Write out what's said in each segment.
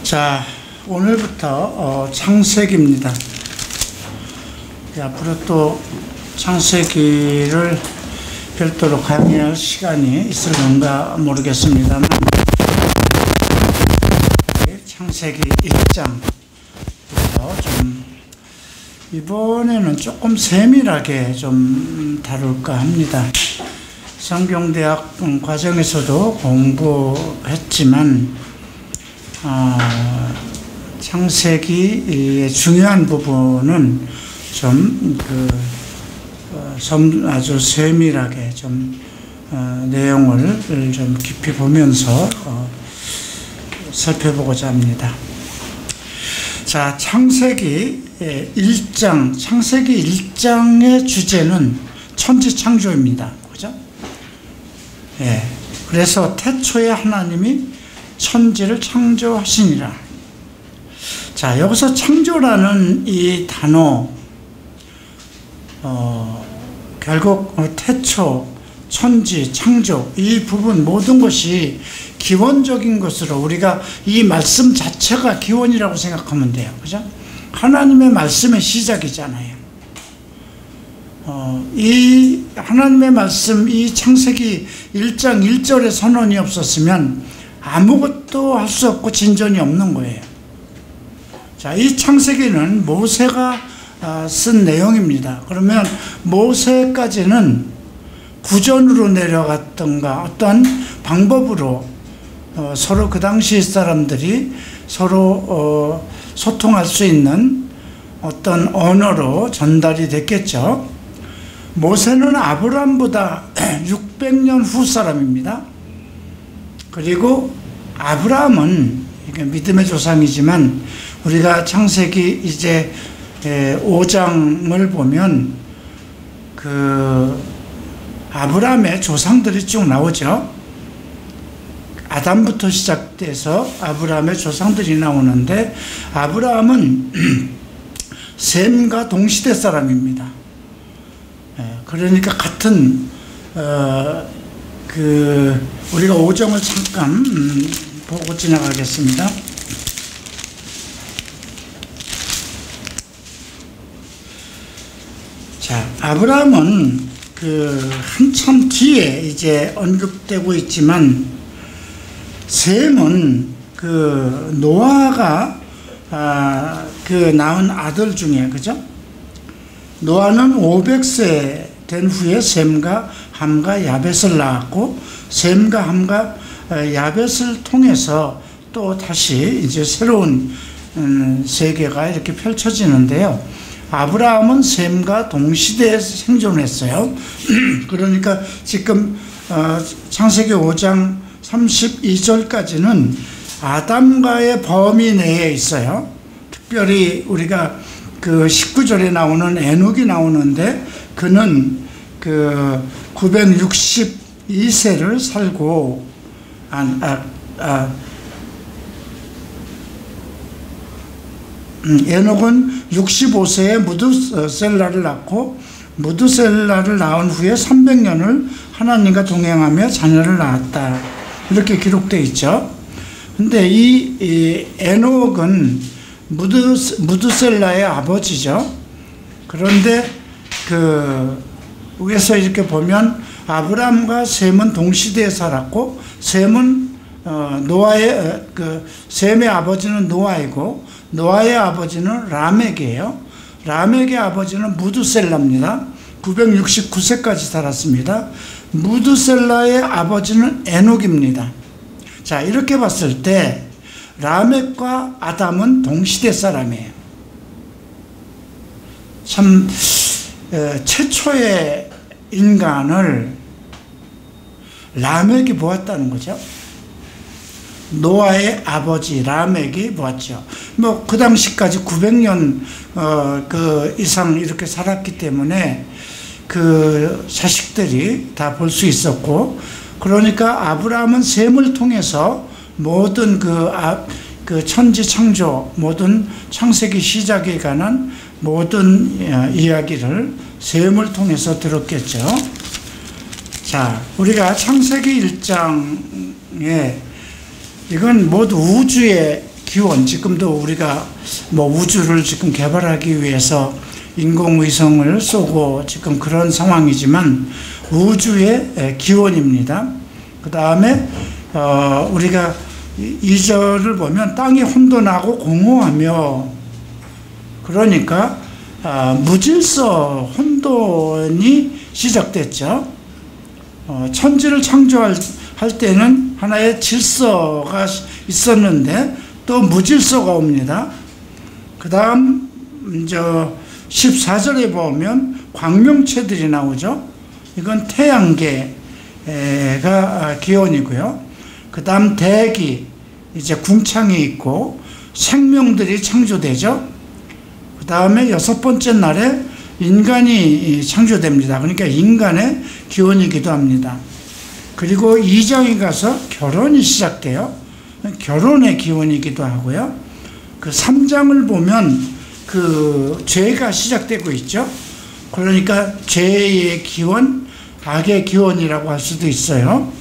자, 오늘부터 창세기입니다. 앞으로 또 창세기를 별도로 강의할 시간이 있을 건가 모르겠습니다만, 창세기 1장부터 좀 이번에는 조금 세밀하게 좀 다룰까 합니다. 성경대학 과정에서도 공부했지만 창세기의 중요한 부분은 좀 아주 세밀하게 좀 내용을 좀 깊이 보면서 살펴보고자 합니다. 자, 창세기 1장, 창세기 1장의 주제는 천지창조입니다. 그죠? 예. 그래서 태초에 하나님이 천지를 창조하시니라. 자, 여기서 창조라는 이 단어, 결국 태초, 천지, 창조, 이 부분 모든 것이 기원적인 것으로 우리가 이 말씀 자체가 기원이라고 생각하면 돼요. 그죠? 하나님의 말씀의 시작이잖아요. 이 하나님의 말씀, 이 창세기 1장 1절의 선언이 없었으면 아무것도 할 수 없고 진전이 없는 거예요. 자, 이 창세기는 모세가 쓴 내용입니다. 그러면 모세까지는 구전으로 내려갔던가 어떤 방법으로 서로 그 당시 사람들이 서로 소통할 수 있는 어떤 언어로 전달이 됐겠죠. 모세는 아브라함보다 600년 후 사람입니다. 그리고 아브라함은 믿음의 조상이지만 우리가 창세기 이제 5장을 보면 아브라함의 조상들이 쭉 나오죠. 아담부터 시작돼서 아브라함의 조상들이 나오는데 아브라함은 셈과 동시대 사람입니다. 그러니까 같은 우리가 5장을 잠깐 보고 지나가겠습니다. 자, 아브라함은 한참 뒤에 이제 언급되고 있지만, 셈은 노아가 낳은 아들 중에, 그죠? 노아는 500세 된 후에 셈과 함과 야벳을 낳았고, 셈과 함과 야벳을 통해서 또 다시 이제 새로운 세계가 이렇게 펼쳐지는데요. 아브라함은 셈과 동시대에 생존했어요. 그러니까 지금 창세기 5장 32절까지는 아담과의 범위 내에 있어요. 특별히 우리가 19절에 나오는 에녹이 나오는데, 그는 962세를 살고 에녹은 65세에 무두셀라를 낳고, 무두셀라를 낳은 후에 300년을 하나님과 동행하며 자녀를 낳았다, 이렇게 기록되어 있죠. 근데 이 에녹은 무두셀라의 아버지죠. 그런데 위에서 이렇게 보면 아브라함과 셈은 동시대에 살았고, 셈은 셈의 아버지는 노아이고, 노아의 아버지는 라멕이에요. 라멕의 아버지는 무두셀라입니다. 969세까지 살았습니다. 무두셀라의 아버지는 에녹입니다. 자, 이렇게 봤을 때 라멕과 아담은 동시대 사람이에요. 참 최초의 인간을 라멕이 보았다는 거죠. 노아의 아버지 라멕이 보았죠. 그 당시까지 900년 이상 이렇게 살았기 때문에 자식들이 다 볼 수 있었고, 그러니까 아브라함은 셈을 통해서 모든 천지 창조, 모든 창세기 시작에 관한 모든 이야기를 셈을 통해서 들었겠죠. 자, 우리가 창세기 1장에 이건 모두 우주의 기원, 지금도 우리가 뭐 우주를 지금 개발하기 위해서 인공위성을 쏘고 지금 그런 상황이지만 우주의 기원입니다. 그 다음에 우리가 2절을 보면 땅이 혼돈하고 공허하며, 그러니까 무질서 혼돈이 시작됐죠. 천지를 창조할 때는 하나의 질서가 있었는데 또 무질서가 옵니다. 그 다음 14절에 보면 광명체들이 나오죠. 이건 태양계가 기원이고요. 그 다음 대기, 이제 궁창이 있고 생명들이 창조되죠. 그 다음에 6번째 날에 인간이 창조됩니다. 그러니까 인간의 기원이기도 합니다. 그리고 2장에 가서 결혼이 시작돼요. 결혼의 기원이기도 하고요. 그 3장을 보면 그 죄가 시작되고 있죠. 그러니까 죄의 기원, 악의 기원이라고 할 수도 있어요.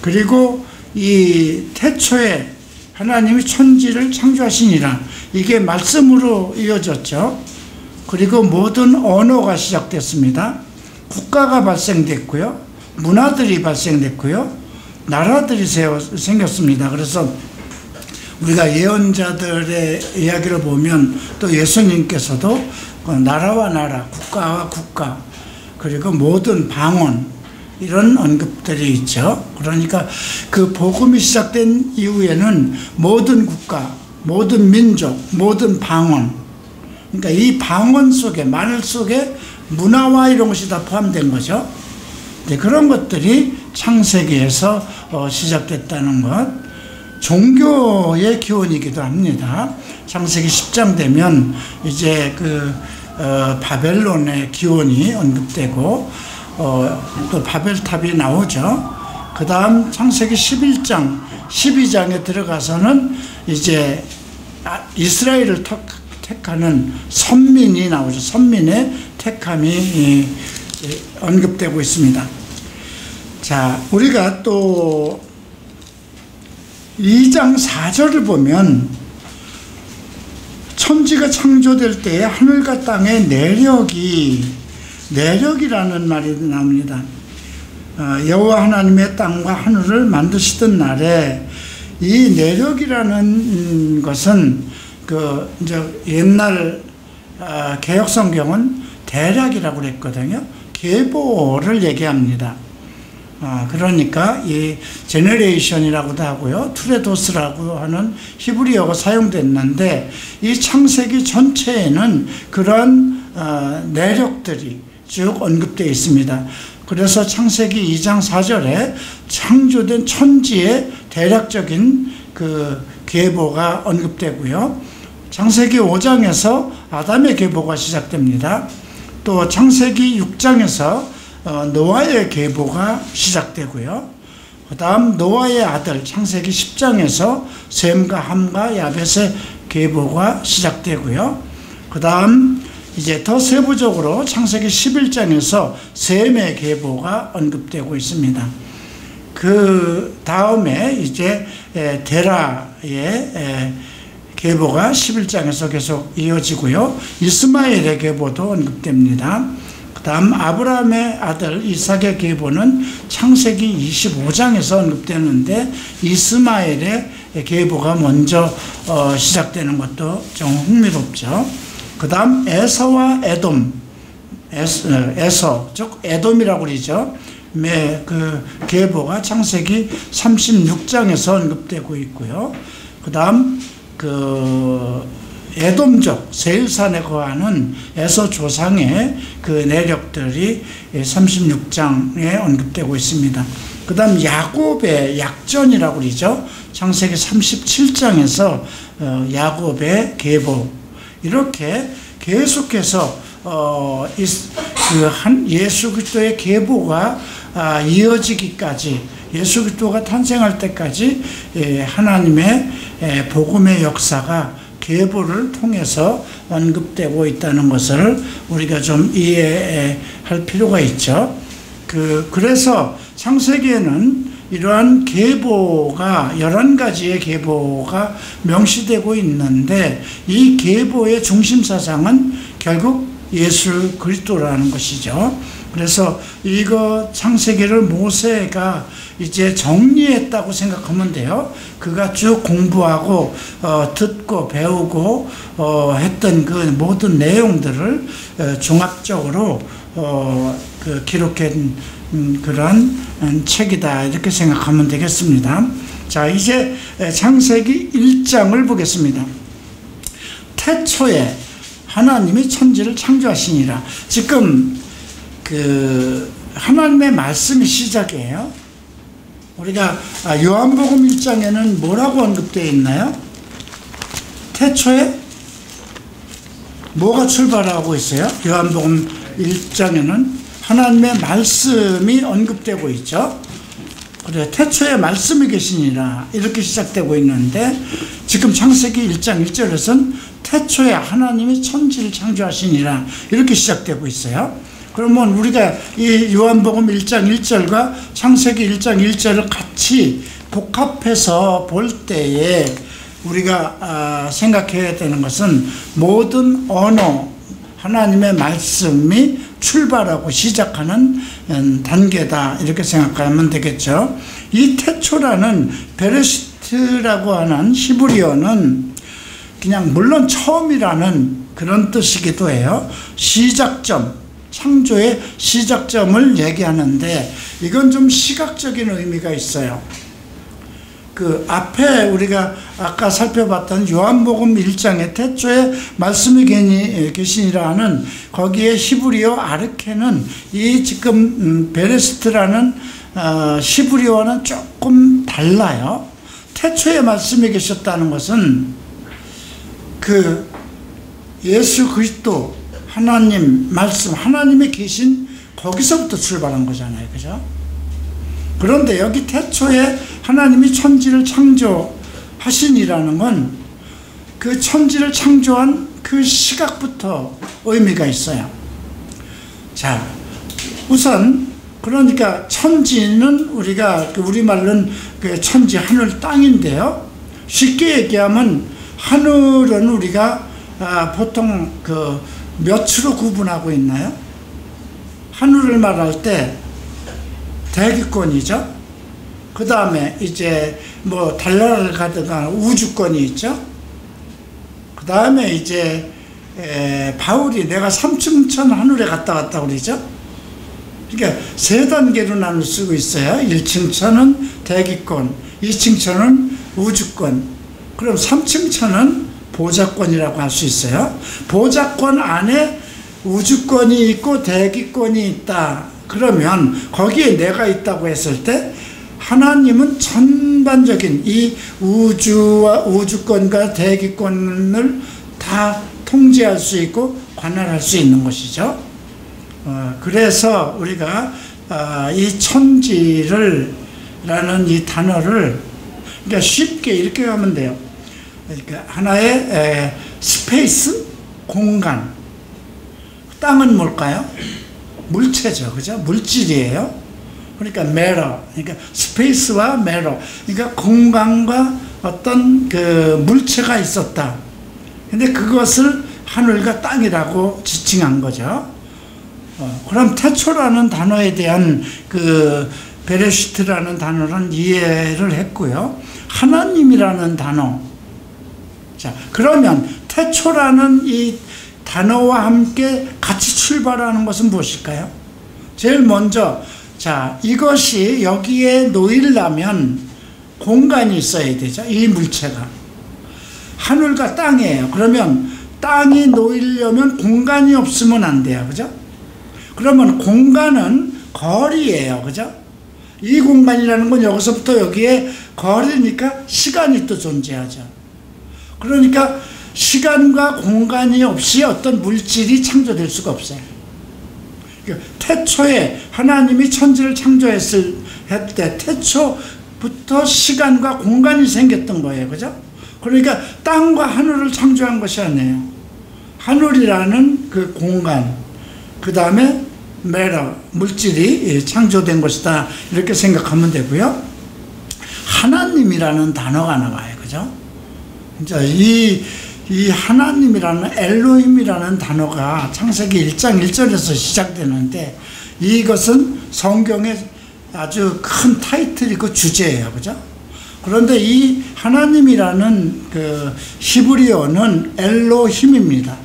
그리고 이 태초에 하나님이 천지를 창조하시니라, 이게 말씀으로 이어졌죠. 그리고 모든 언어가 시작됐습니다. 국가가 발생됐고요. 문화들이 발생됐고요. 나라들이 생겼습니다. 그래서 우리가 예언자들의 이야기를 보면 또 예수님께서도 나라와 나라, 국가와 국가, 그리고 모든 방언, 이런 언급들이 있죠. 그러니까 그 복음이 시작된 이후에는 모든 국가, 모든 민족, 모든 방언, 그러니까 이 방언 속에, 말 속에 문화와 이런 것이 다 포함된 거죠. 그런 것들이 창세기에서 시작됐다는 것. 종교의 기원이기도 합니다. 창세기 10장 되면 이제 바벨론의 기원이 언급되고 또 바벨탑이 나오죠. 그 다음 창세기 11장, 12장에 들어가서는 이제 이스라엘을 택하는 선민이 나오죠. 선민의 택함이 언급되고 있습니다. 자, 우리가 또 2장 4절을 보면 천지가 창조될 때에 하늘과 땅의 내력이라는 말이 나옵니다. 여호와 하나님의 땅과 하늘을 만드시던 날에 이 내력이라는 것은 이제 옛날 개역 성경은 대략이라고 그랬거든요. 계보를 얘기합니다. 그러니까 이 제너레이션이라고도 하고요, 투레도스라고 하는 히브리어가 사용됐는데 이 창세기 전체에는 그런 내력들이 쭉 언급되어 있습니다. 그래서 창세기 2장 4절에 창조된 천지의 대략적인 그 계보가 언급되고요, 창세기 5장에서 아담의 계보가 시작됩니다. 또 창세기 6장에서 노아의 계보가 시작되고요. 그 다음 노아의 아들 창세기 10장에서 셈과 함과 야벳의 계보가 시작되고요. 그 다음 이제 더 세부적으로 창세기 11장에서 셈의 계보가 언급되고 있습니다. 그 다음에 이제 데라의 계보가 11장에서 계속 이어지고요. 이스마엘의 계보도 언급됩니다. 그 다음 아브라함의 아들 이삭의 계보는 창세기 25장에서 언급되는데 이스마엘의 계보가 먼저 시작되는 것도 좀 흥미롭죠. 그 다음 에서와 에돔, 에서, 즉 에돔이라고 그러죠. 그 계보가 창세기 36장에서 언급되고 있고요. 그 다음 에돔족 세일산에 거하는 에서 조상의 그 내력들이 36장에 언급되고 있습니다. 그 다음 야곱의 약전이라고 그러죠. 창세기 37장에서 야곱의 계보, 이렇게 계속해서 예수 그리스도의 계보가 이어지기까지, 예수 그리스도가 탄생할 때까지 하나님의 복음의 역사가 계보를 통해서 언급되고 있다는 것을 우리가 좀 이해할 필요가 있죠. 그래서 창세기에는 이러한 계보가 11가지의 계보가 명시되고 있는데 이 계보의 중심 사상은 결국 예수 그리스도라는 것이죠. 그래서 이거 창세기를 모세가 이제 정리했다고 생각하면 돼요. 그가 쭉 공부하고 듣고 배우고 했던 그 모든 내용들을 종합적으로 기록한 그런 책이다 이렇게 생각하면 되겠습니다. 자, 이제 창세기 1장을 보겠습니다. 태초에 하나님이 천지를 창조하시니라. 지금 하나님의 말씀이 시작이에요. 우리가 요한복음 1장에는 뭐라고 언급되어 있나요? 태초에 뭐가 출발하고 있어요? 요한복음 1장에는 하나님의 말씀이 언급되고 있죠. 그래, 태초에 말씀이 계시니라 이렇게 시작되고 있는데 지금 창세기 1장 1절에서는 태초에 하나님이 천지를 창조하시니라 이렇게 시작되고 있어요. 그러면 우리가 이 요한복음 1장 1절과 창세기 1장 1절을 같이 복합해서 볼 때에 우리가 생각해야 되는 것은 모든 언어, 하나님의 말씀이 출발하고 시작하는 단계다 이렇게 생각하면 되겠죠. 이 태초라는 베레시트라고 하는 히브리어는 그냥 물론 처음이라는 그런 뜻이기도 해요. 시작점, 창조의 시작점을 얘기하는데 이건 좀 시각적인 의미가 있어요. 그 앞에 우리가 아까 살펴봤던 요한복음 1장의 태초에 말씀이 계시니라는 거기에 히브리어 아르케는 이 지금 베레스트라는 히브리어와는 조금 달라요. 태초에 말씀이 계셨다는 것은 그 예수 그리스도 하나님 말씀, 하나님이 계신 거기서부터 출발한 거잖아요. 그죠? 그런데 여기 태초에 하나님이 천지를 창조하시니라는 건 그 천지를 창조한 그 시각부터 의미가 있어요. 자, 우선 그러니까 천지는 우리가 우리말로는 그 천지, 하늘, 땅인데요. 쉽게 얘기하면 하늘은 우리가 보통 그 몇으로 구분하고 있나요? 하늘을 말할 때 대기권이죠. 그 다음에 이제 뭐 달나라를 가든가 우주권이 있죠. 그 다음에 이제 바울이 내가 3층천 하늘에 갔다 왔다고 그러죠. 그러니까 세 단계로 나눌 수 있어요. 1층천은 대기권, 2층천은 우주권, 그럼 3층천은 보좌권이라고 할 수 있어요. 보좌권 안에 우주권이 있고 대기권이 있다. 그러면 거기에 내가 있다고 했을 때 하나님은 전반적인 이 우주와 우주권과 대기권을 다 통제할 수 있고 관할할 수 있는 것이죠. 그래서 우리가 이 천지를 라는 이 단어를 그러니까 쉽게 이렇게 하면 돼요. 그러니까 하나의 스페이스, 공간. 땅은 뭘까요? 물체죠. 그죠? 물질이에요. 그러니까 matter. 그러니까 스페이스와 matter. 그러니까 공간과 어떤 그 물체가 있었다. 근데 그것을 하늘과 땅이라고 지칭한 거죠. 그럼 태초라는 단어에 대한 그 베레시트라는 단어는 이해를 했고요. 하나님이라는 단어. 자, 그러면 태초라는 이 단어와 함께 같이 출발하는 것은 무엇일까요? 제일 먼저, 자, 이것이 여기에 놓이려면 공간이 있어야 되죠. 이 물체가. 하늘과 땅이에요. 그러면 땅이 놓이려면 공간이 없으면 안 돼요. 그죠? 그러면 공간은 거리예요. 그죠? 이 공간이라는 건 여기서부터 여기에 거리니까 시간이 또 존재하죠. 그러니까 시간과 공간이 없이 어떤 물질이 창조될 수가 없어요. 태초에 하나님이 천지를 창조했을 때 태초부터 시간과 공간이 생겼던 거예요. 그죠? 그러니까 땅과 하늘을 창조한 것이 아니에요. 하늘이라는 그 공간, 그 다음에 matter, 물질이 창조된 것이다. 이렇게 생각하면 되고요. 하나님이라는 단어가 나와요. 그죠? 이제 이 하나님이라는 엘로힘이라는 단어가 창세기 1장 1절에서 시작되는데 이것은 성경의 아주 큰 타이틀이고 주제예요. 그죠? 그런데 이 하나님이라는 그 히브리어는 엘로힘입니다.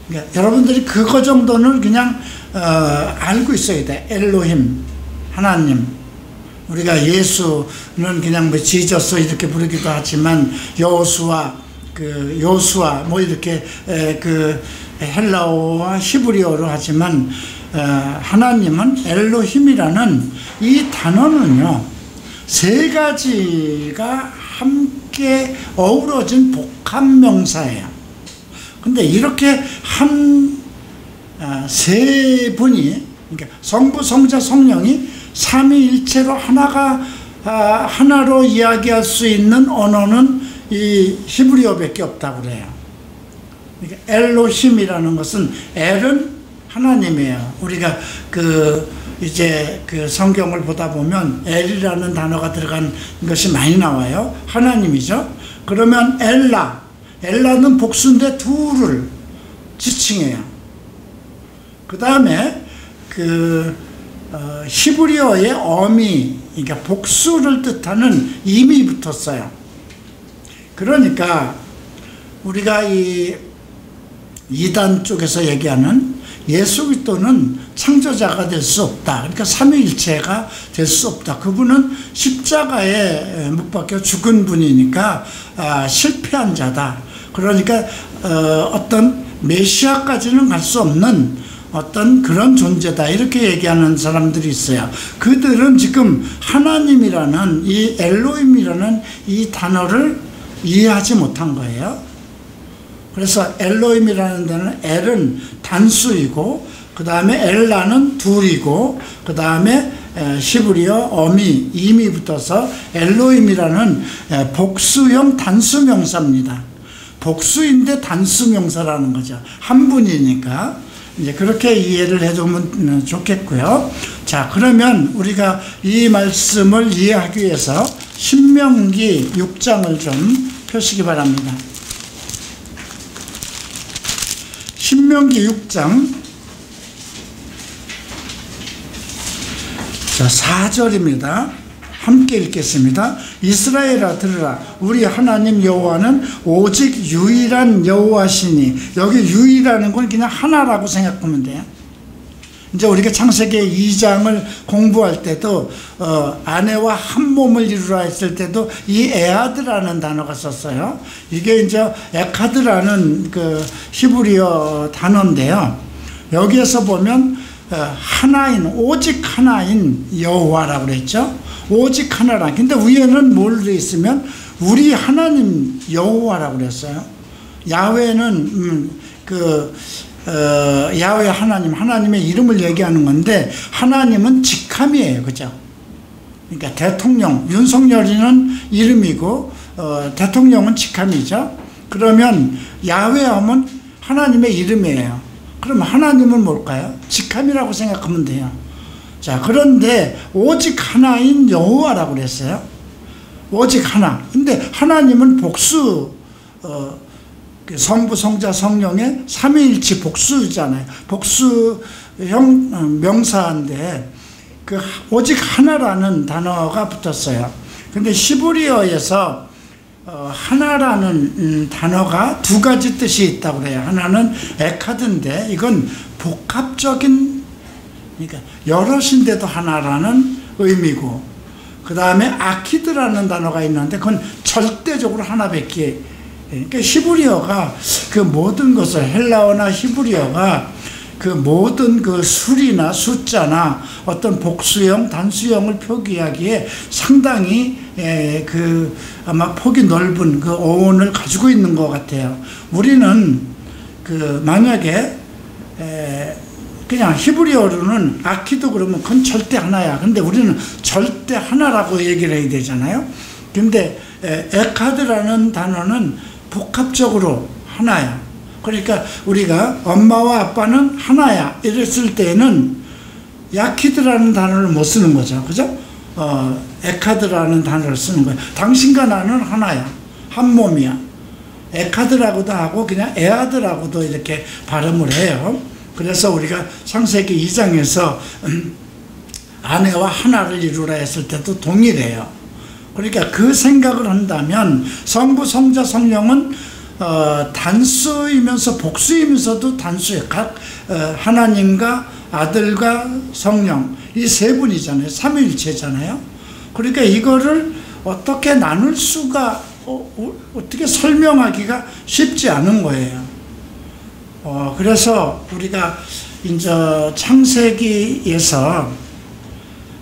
그러니까 여러분들이 그거 정도는 그냥 알고 있어야 돼. 엘로힘, 하나님. 우리가 예수는 그냥 뭐 지저스 이렇게 부르기도 하지만 여호수아 뭐 이렇게 그 헬라어와 히브리어로 하지만 하나님은 엘로힘이라는 이 단어는요, 세 가지가 함께 어우러진 복합명사예요. 근데 이렇게 세 분이, 그러니까 성부, 성자, 성령이 삼위일체로 하나로 이야기할 수 있는 언어는 이 히브리어밖에 없다고 그래요. 그러니까 엘로힘이라는 것은 엘은 하나님이에요. 우리가 이제 그 성경을 보다 보면 엘이라는 단어가 들어간 것이 많이 나와요. 하나님이죠. 그러면 엘라는 복수인데 둘을 지칭해요. 그 다음에 히브리어의 어미, 그러니까 복수를 뜻하는 임이 붙었어요. 그러니까 우리가 이 이단 쪽에서 얘기하는 예수 그리스도는 창조자가 될 수 없다. 그러니까 삼위일체가 될 수 없다. 그분은 십자가에 못 박혀 죽은 분이니까 실패한 자다. 그러니까 어떤 메시아까지는 갈 수 없는 어떤 그런 존재다. 이렇게 얘기하는 사람들이 있어요. 그들은 지금 하나님이라는 이 엘로힘이라는 이 단어를 이해하지 못한 거예요. 그래서 엘로힘이라는 데는 엘은 단수이고, 그 다음에 엘라는 둘이고, 그 다음에 히브리어 어미, 임이 붙어서 엘로힘이라는 복수형 단수명사입니다. 복수인데 단수명사라는 거죠. 한 분이니까. 이제 그렇게 이해를 해두면 좋겠고요. 자, 그러면 우리가 이 말씀을 이해하기 위해서 신명기 6장을 좀 펴시기 바랍니다. 신명기 6장 자 4절입니다. 함께 읽겠습니다. 이스라엘아 들으라. 우리 하나님 여호와는 오직 유일한 여호와시니. 여기 유일하는 건 그냥 하나라고 생각하면 돼요. 이제 우리가 창세기 2장을 공부할 때도 아내와 한 몸을 이루라 했을 때도 이 에하드라는 단어가 썼어요. 이게 이제 에카드라는 그 히브리어 단어인데요. 여기에서 보면 하나인, 오직 하나인 여호와라고 그랬죠. 오직 하나라. 근데 위에는 뭘 돼 있으면 우리 하나님 여호와라고 그랬어요. 야훼는 야훼 하나님의 이름을 얘기하는 건데, 하나님은 직함이에요. 그죠? 그러니까 대통령, 윤석열이는 이름이고, 대통령은 직함이죠. 그러면 야훼 하면 하나님의 이름이에요. 그럼 하나님은 뭘까요? 직함이라고 생각하면 돼요. 자, 그런데 오직 하나인 여호와라고 그랬어요. 오직 하나. 근데 하나님은 복수, 성부, 성자, 성령의 삼위일체 복수잖아요. 복수형 명사인데 오직 하나라는 단어가 붙었어요. 근데 히브리어에서 하나라는 단어가 두 가지 뜻이 있다고 그래요. 하나는 에카드인데 이건 복합적인, 그러니까 여럿인데도 하나라는 의미고, 그 다음에 아키드라는 단어가 있는데 그건 절대적으로 하나밖에. 그러니까 히브리어가 그 모든 것을, 헬라어나 히브리어가 그 모든 그 수리나 숫자나 어떤 복수형, 단수형을 표기하기에 상당히 아마 폭이 넓은 그 어원을 가지고 있는 것 같아요. 우리는 만약에 그냥 히브리어로는 아키도 그러면 그건 절대 하나야. 근데 우리는 절대 하나라고 얘기를 해야 되잖아요. 근데 에카드라는 단어는 복합적으로 하나야. 그러니까 우리가 엄마와 아빠는 하나야 이랬을 때는 야키드라는 단어를 못 쓰는 거죠. 그죠? 에카드라는 단어를 쓰는 거예요. 당신과 나는 하나야. 한 몸이야. 에카드라고도 하고 그냥 에아드라고도 이렇게 발음을 해요. 그래서 우리가 창세기 2장에서 아내와 하나를 이루라 했을 때도 동일해요. 그러니까 그 생각을 한다면 성부, 성자, 성령은 단수이면서 복수이면서도 단수예요. 각 하나님과 아들과 성령 이 세 분이잖아요. 삼위일체잖아요. 그러니까 이거를 어떻게 나눌 수가 어떻게 설명하기가 쉽지 않은 거예요. 그래서 우리가 이제 창세기에서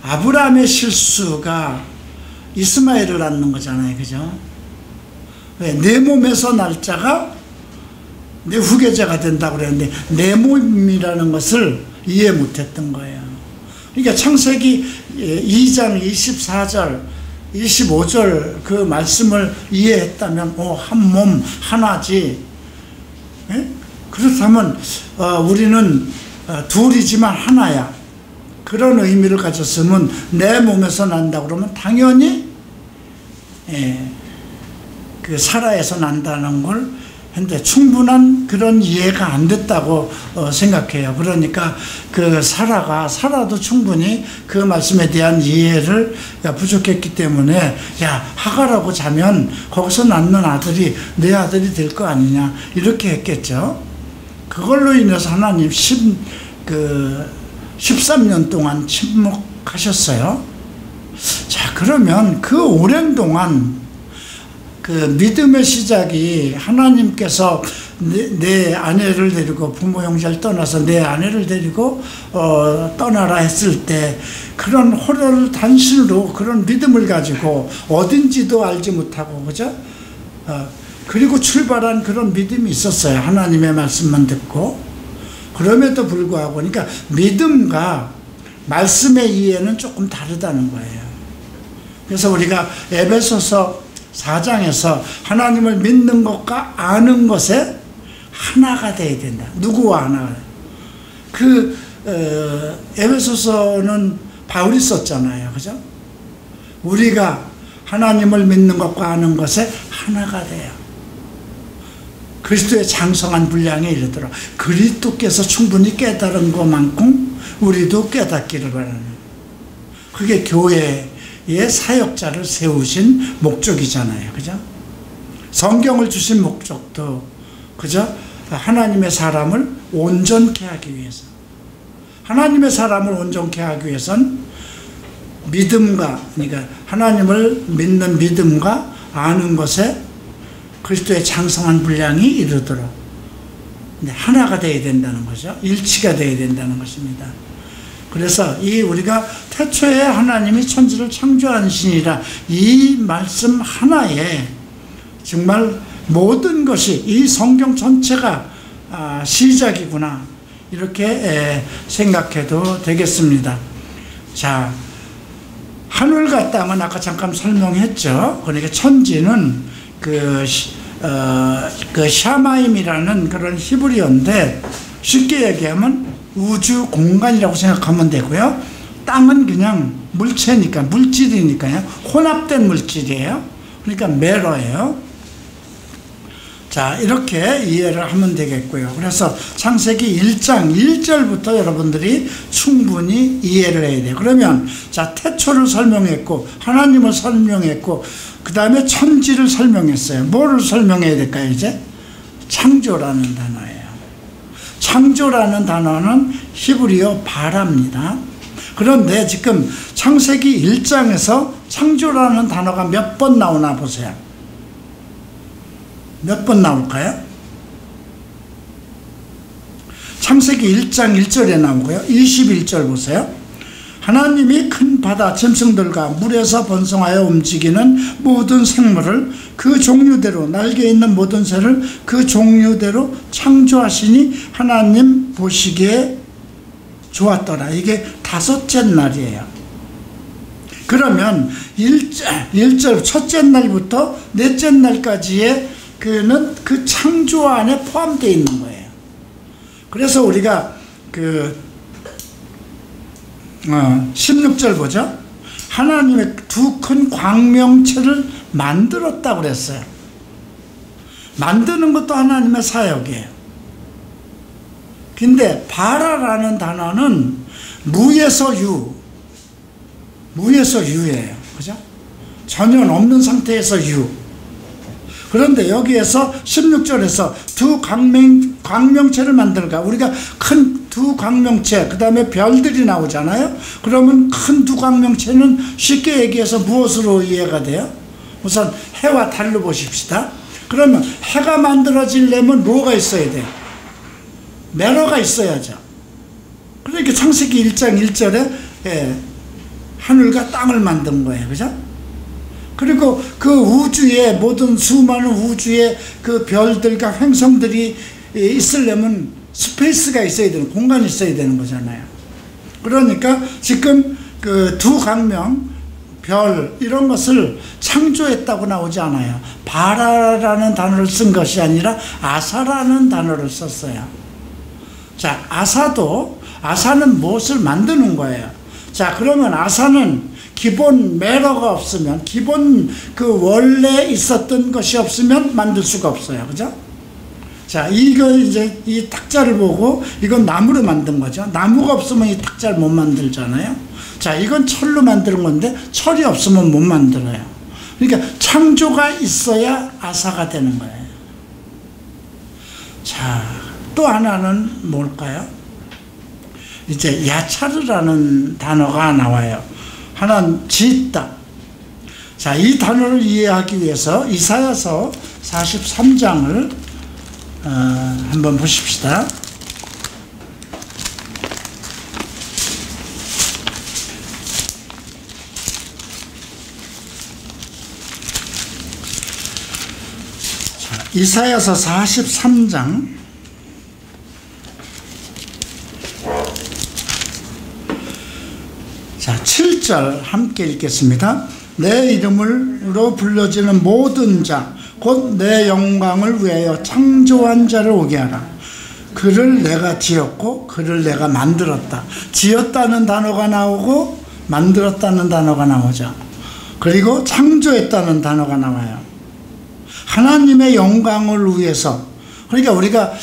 아브라함의 실수가 이스마엘을 낳는 거잖아요. 그죠? 왜? 내 몸에서 날 자가 내 후계자가 된다고 그랬는데 내 몸이라는 것을 이해 못했던 거예요. 그러니까 창세기 2장 24절 25절 그 말씀을 이해했다면 한 몸 하나지. 예? 그렇다면 우리는 둘이지만 하나야. 그런 의미를 가졌으면 내 몸에서 난다 그러면 당연히 그 사라에서 난다는 걸 했는데 충분한 그런 이해가 안 됐다고 생각해요. 그러니까 그 사라도 충분히 그 말씀에 대한 이해를 부족했기 때문에 하가라고 자면 거기서 낳는 아들이 내 아들이 될 거 아니냐 이렇게 했겠죠. 그걸로 인해서 하나님 13년 동안 침묵하셨어요. 자, 그러면 그 오랜 동안 그 믿음의 시작이 하나님께서 내 아내를 데리고 부모 형제를 떠나서 내 아내를 데리고 떠나라 했을 때 그런 호를 단신으로 그런 믿음을 가지고 어딘지도 알지 못하고 그죠? 그리고 출발한 그런 믿음이 있었어요. 하나님의 말씀만 듣고. 그럼에도 불구하고 그러니까 믿음과 말씀의 이해는 조금 다르다는 거예요. 그래서 우리가 에베소서 4장에서 하나님을 믿는 것과 아는 것에 하나가 돼야 된다. 누구와 하나가. 에베소서는 바울이 썼잖아요. 그죠? 우리가 하나님을 믿는 것과 아는 것에 하나가 돼요. 그리스도의 장성한 분량에 이르도록 그리스도께서 충분히 깨달은 것만큼 우리도 깨닫기를 바라는, 그게 교회의 사역자를 세우신 목적이잖아요. 그죠? 성경을 주신 목적도 그죠? 하나님의 사람을 온전케 하기 위해서. 하나님의 사람을 온전케 하기 위해선 믿음과, 그러니까 하나님을 믿는 믿음과 아는 것에 그리스도의 장성한 분량이 이르도록 하나가 되어야 된다는 거죠. 일치가 되어야 된다는 것입니다. 그래서 우리가 태초에 하나님이 천지를 창조한 신이라 이 말씀 하나에 정말 모든 것이 이 성경 전체가 시작이구나 이렇게 생각해도 되겠습니다. 자, 하늘과 땅은 아까 잠깐 설명했죠. 그러니까 천지는 그 샤마임이라는 그런 히브리어인데 쉽게 얘기하면 우주 공간이라고 생각하면 되고요. 땅은 그냥 물체니까, 물질이니까요. 혼합된 물질이에요. 그러니까 매러예요. 자, 이렇게 이해를 하면 되겠고요. 그래서 창세기 1장 1절부터 여러분들이 충분히 이해를 해야 돼요. 그러면 자, 태초를 설명했고 하나님을 설명했고 그 다음에 천지를 설명했어요. 뭐를 설명해야 될까요? 이제 창조라는 단어예요. 창조라는 단어는 히브리어 바라입니다. 그런데 지금 창세기 1장에서 창조라는 단어가 몇 번 나오나 보세요. 몇 번 나올까요? 창세기 1장 1절에 나오고요. 21절 보세요. 하나님이 큰 바다 짐승들과 물에서 번성하여 움직이는 모든 생물을 그 종류대로, 날개 있는 모든 새를 그 종류대로 창조하시니 하나님 보시기에 좋았더라. 이게 다섯째 날이에요. 그러면 1절 첫째 날부터 넷째 날까지의 그는 그 창조 안에 포함되어 있는 거예요. 그래서 우리가 16절 보죠. 하나님의 두 큰 광명체를 만들었다고 그랬어요. 만드는 것도 하나님의 사역이에요. 근데 바라라는 단어는 무에서 유예요. 그죠? 전혀 없는 상태에서 유. 그런데 여기에서 16절에서 두 광명체를 만들까? 우리가 큰 두 광명체, 그 다음에 별들이 나오잖아요. 그러면 큰 두 광명체는 쉽게 얘기해서 무엇으로 이해가 돼요? 우선 해와 달로 보십시다. 그러면 해가 만들어지려면 뭐가 있어야 돼요? 매너가 있어야죠. 그러니까 창세기 1장 1절에 하늘과 땅을 만든 거예요. 그죠? 그리고 그 우주에, 모든 수많은 우주에 그 별들과 행성들이 있으려면 스페이스가 있어야 되는, 공간이 있어야 되는 거잖아요. 그러니까 지금 그 두 광명, 별, 이런 것을 창조했다고 나오지 않아요. 바라라는 단어를 쓴 것이 아니라 아사라는 단어를 썼어요. 자, 아사는 무엇을 만드는 거예요? 자, 그러면 아사는 기본 매너가 없으면, 기본 그 원래 있었던 것이 없으면 만들 수가 없어요. 그죠? 자, 이거 이제 이 탁자를 보고 이건 나무로 만든 거죠. 나무가 없으면 이 탁자를 못 만들잖아요. 자, 이건 철로 만드는 건데 철이 없으면 못 만들어요. 그러니까 창조가 있어야 아사가 되는 거예요. 자, 또 하나는 뭘까요? 이제 야차르라는 단어가 나와요. 하나는 짓다. 자, 이 단어를 이해하기 위해서 이사야서 43장을 한번 보십시다. 자, 이사야서 43장 자, 7절 함께 읽겠습니다. 내 이름으로 불러지는 모든 자, 곧 내 영광을 위하여 창조한 자를 오게 하라. 그를 내가 지었고 그를 내가 만들었다. 지었다는 단어가 나오고 만들었다는 단어가 나오죠. 그리고 창조했다는 단어가 나와요. 하나님의 영광을 위해서, 그러니까 우리가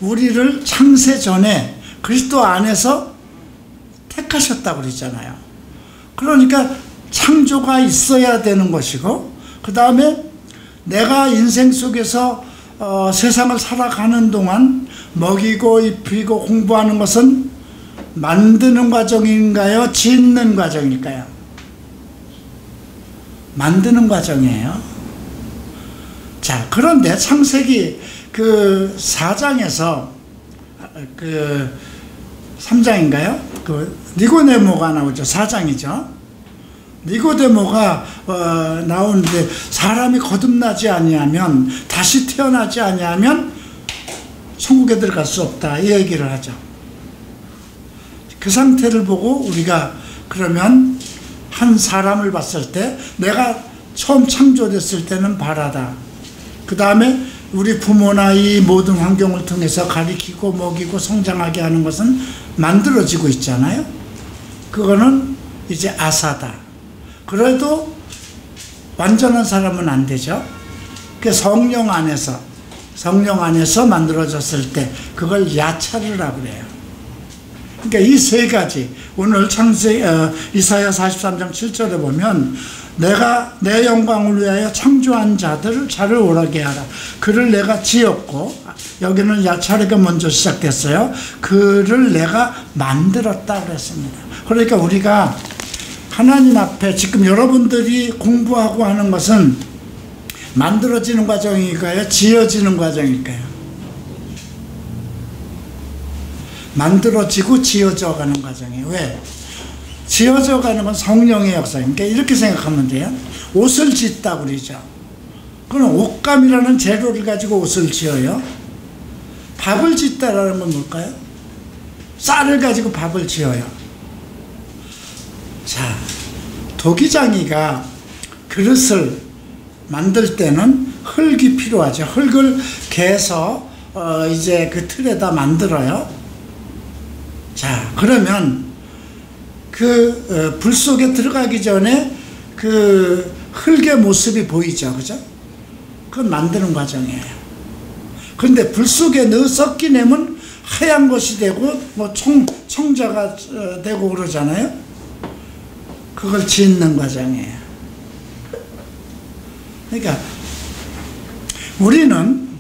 우리를 창세 전에 그리스도 안에서 택하셨다고 그랬잖아요. 그러니까 창조가 있어야 되는 것이고, 그 다음에 내가 인생 속에서 세상을 살아가는 동안 먹이고 입히고 공부하는 것은 만드는 과정인가요? 짓는 과정일까요? 만드는 과정이에요. 자, 그런데 창세기 그 4장에서 그 3장인가요? 그 니고데모가 나오죠. 4장이죠. 니고데모가 나오는데 사람이 거듭나지 아니하면, 다시 태어나지 아니하면 천국에 들어갈 수 없다, 이 얘기를 하죠. 그 상태를 보고 우리가 그러면 한 사람을 봤을 때, 내가 처음 창조됐을 때는 바라다. 그 다음에 우리 부모나 이 모든 환경을 통해서 가리키고 먹이고 성장하게 하는 것은 만들어지고 있잖아요. 그거는 이제 아사다. 그래도 완전한 사람은 안 되죠. 그 성령 안에서 만들어졌을 때 그걸 야차르라고 그래요. 그러니까 이 세 가지, 오늘 이사야 43장 7절에 보면 내가 내 영광을 위하여 창조한 자를 오라게 하라. 그를 내가 지었고, 여기는 야차르가 먼저 시작됐어요. 그를 내가 만들었다 그랬습니다. 그러니까 우리가 하나님 앞에 지금 여러분들이 공부하고 하는 것은 만들어지는 과정일까요? 지어지는 과정일까요? 만들어지고 지어져 가는 과정이에요. 왜? 지어져 가는 건 성령의 역사니까. 그러니까 이렇게 생각하면 돼요. 옷을 짓다고 그러죠. 그럼 옷감이라는 재료를 가지고 옷을 지어요. 밥을 짓다라는 건 뭘까요? 쌀을 가지고 밥을 지어요. 자, 도기장이가 그릇을 만들 때는 흙이 필요하죠. 흙을 개서 이제 그 틀에다 만들어요. 자, 그러면 불 속에 들어가기 전에 그 흙의 모습이 보이죠. 그죠? 그건 만드는 과정이에요. 그런데 불 속에 넣어 섞이 내면 하얀 것이 되고, 뭐 청자가 되고 그러잖아요. 그걸 짓는 과정이에요. 그러니까, 우리는,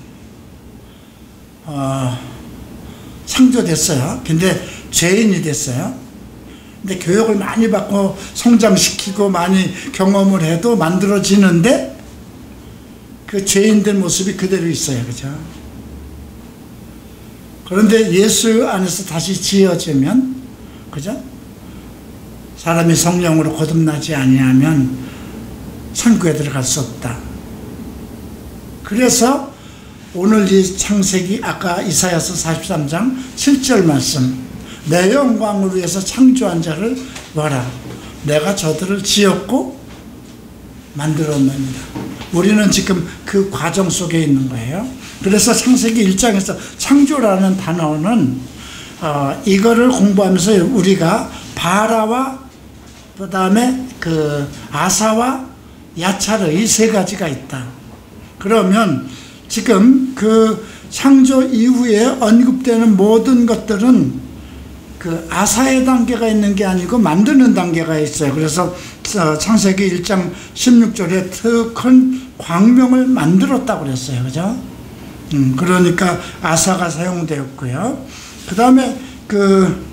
창조됐어요. 근데 죄인이 됐어요. 근데 교육을 많이 받고 성장시키고 많이 경험을 해도 만들어지는데 그 죄인된 모습이 그대로 있어요. 그죠? 그런데 예수 안에서 다시 지어지면, 그죠? 사람이 성령으로 거듭나지 아니하면 천국에 들어갈 수 없다. 그래서 오늘 이 창세기, 아까 이사야서 43장 7절 말씀, 내 영광을 위해서 창조한 자를 봐라. 내가 저들을 지었고 만들었느니라. 우리는 지금 그 과정 속에 있는 거예요. 그래서 창세기 1장에서 창조라는 단어는 이거를 공부하면서 우리가 바라와 그 다음에 그 아사와 야차르 이 세 가지가 있다. 그러면 지금 그 창조 이후에 언급되는 모든 것들은 그 아사의 단계가 있는 게 아니고 만드는 단계가 있어요. 그래서 창세기 1장 16절에 더 큰 광명을 만들었다고 그랬어요. 그죠? 그러니까 아사가 사용되었고요. 그 다음에 그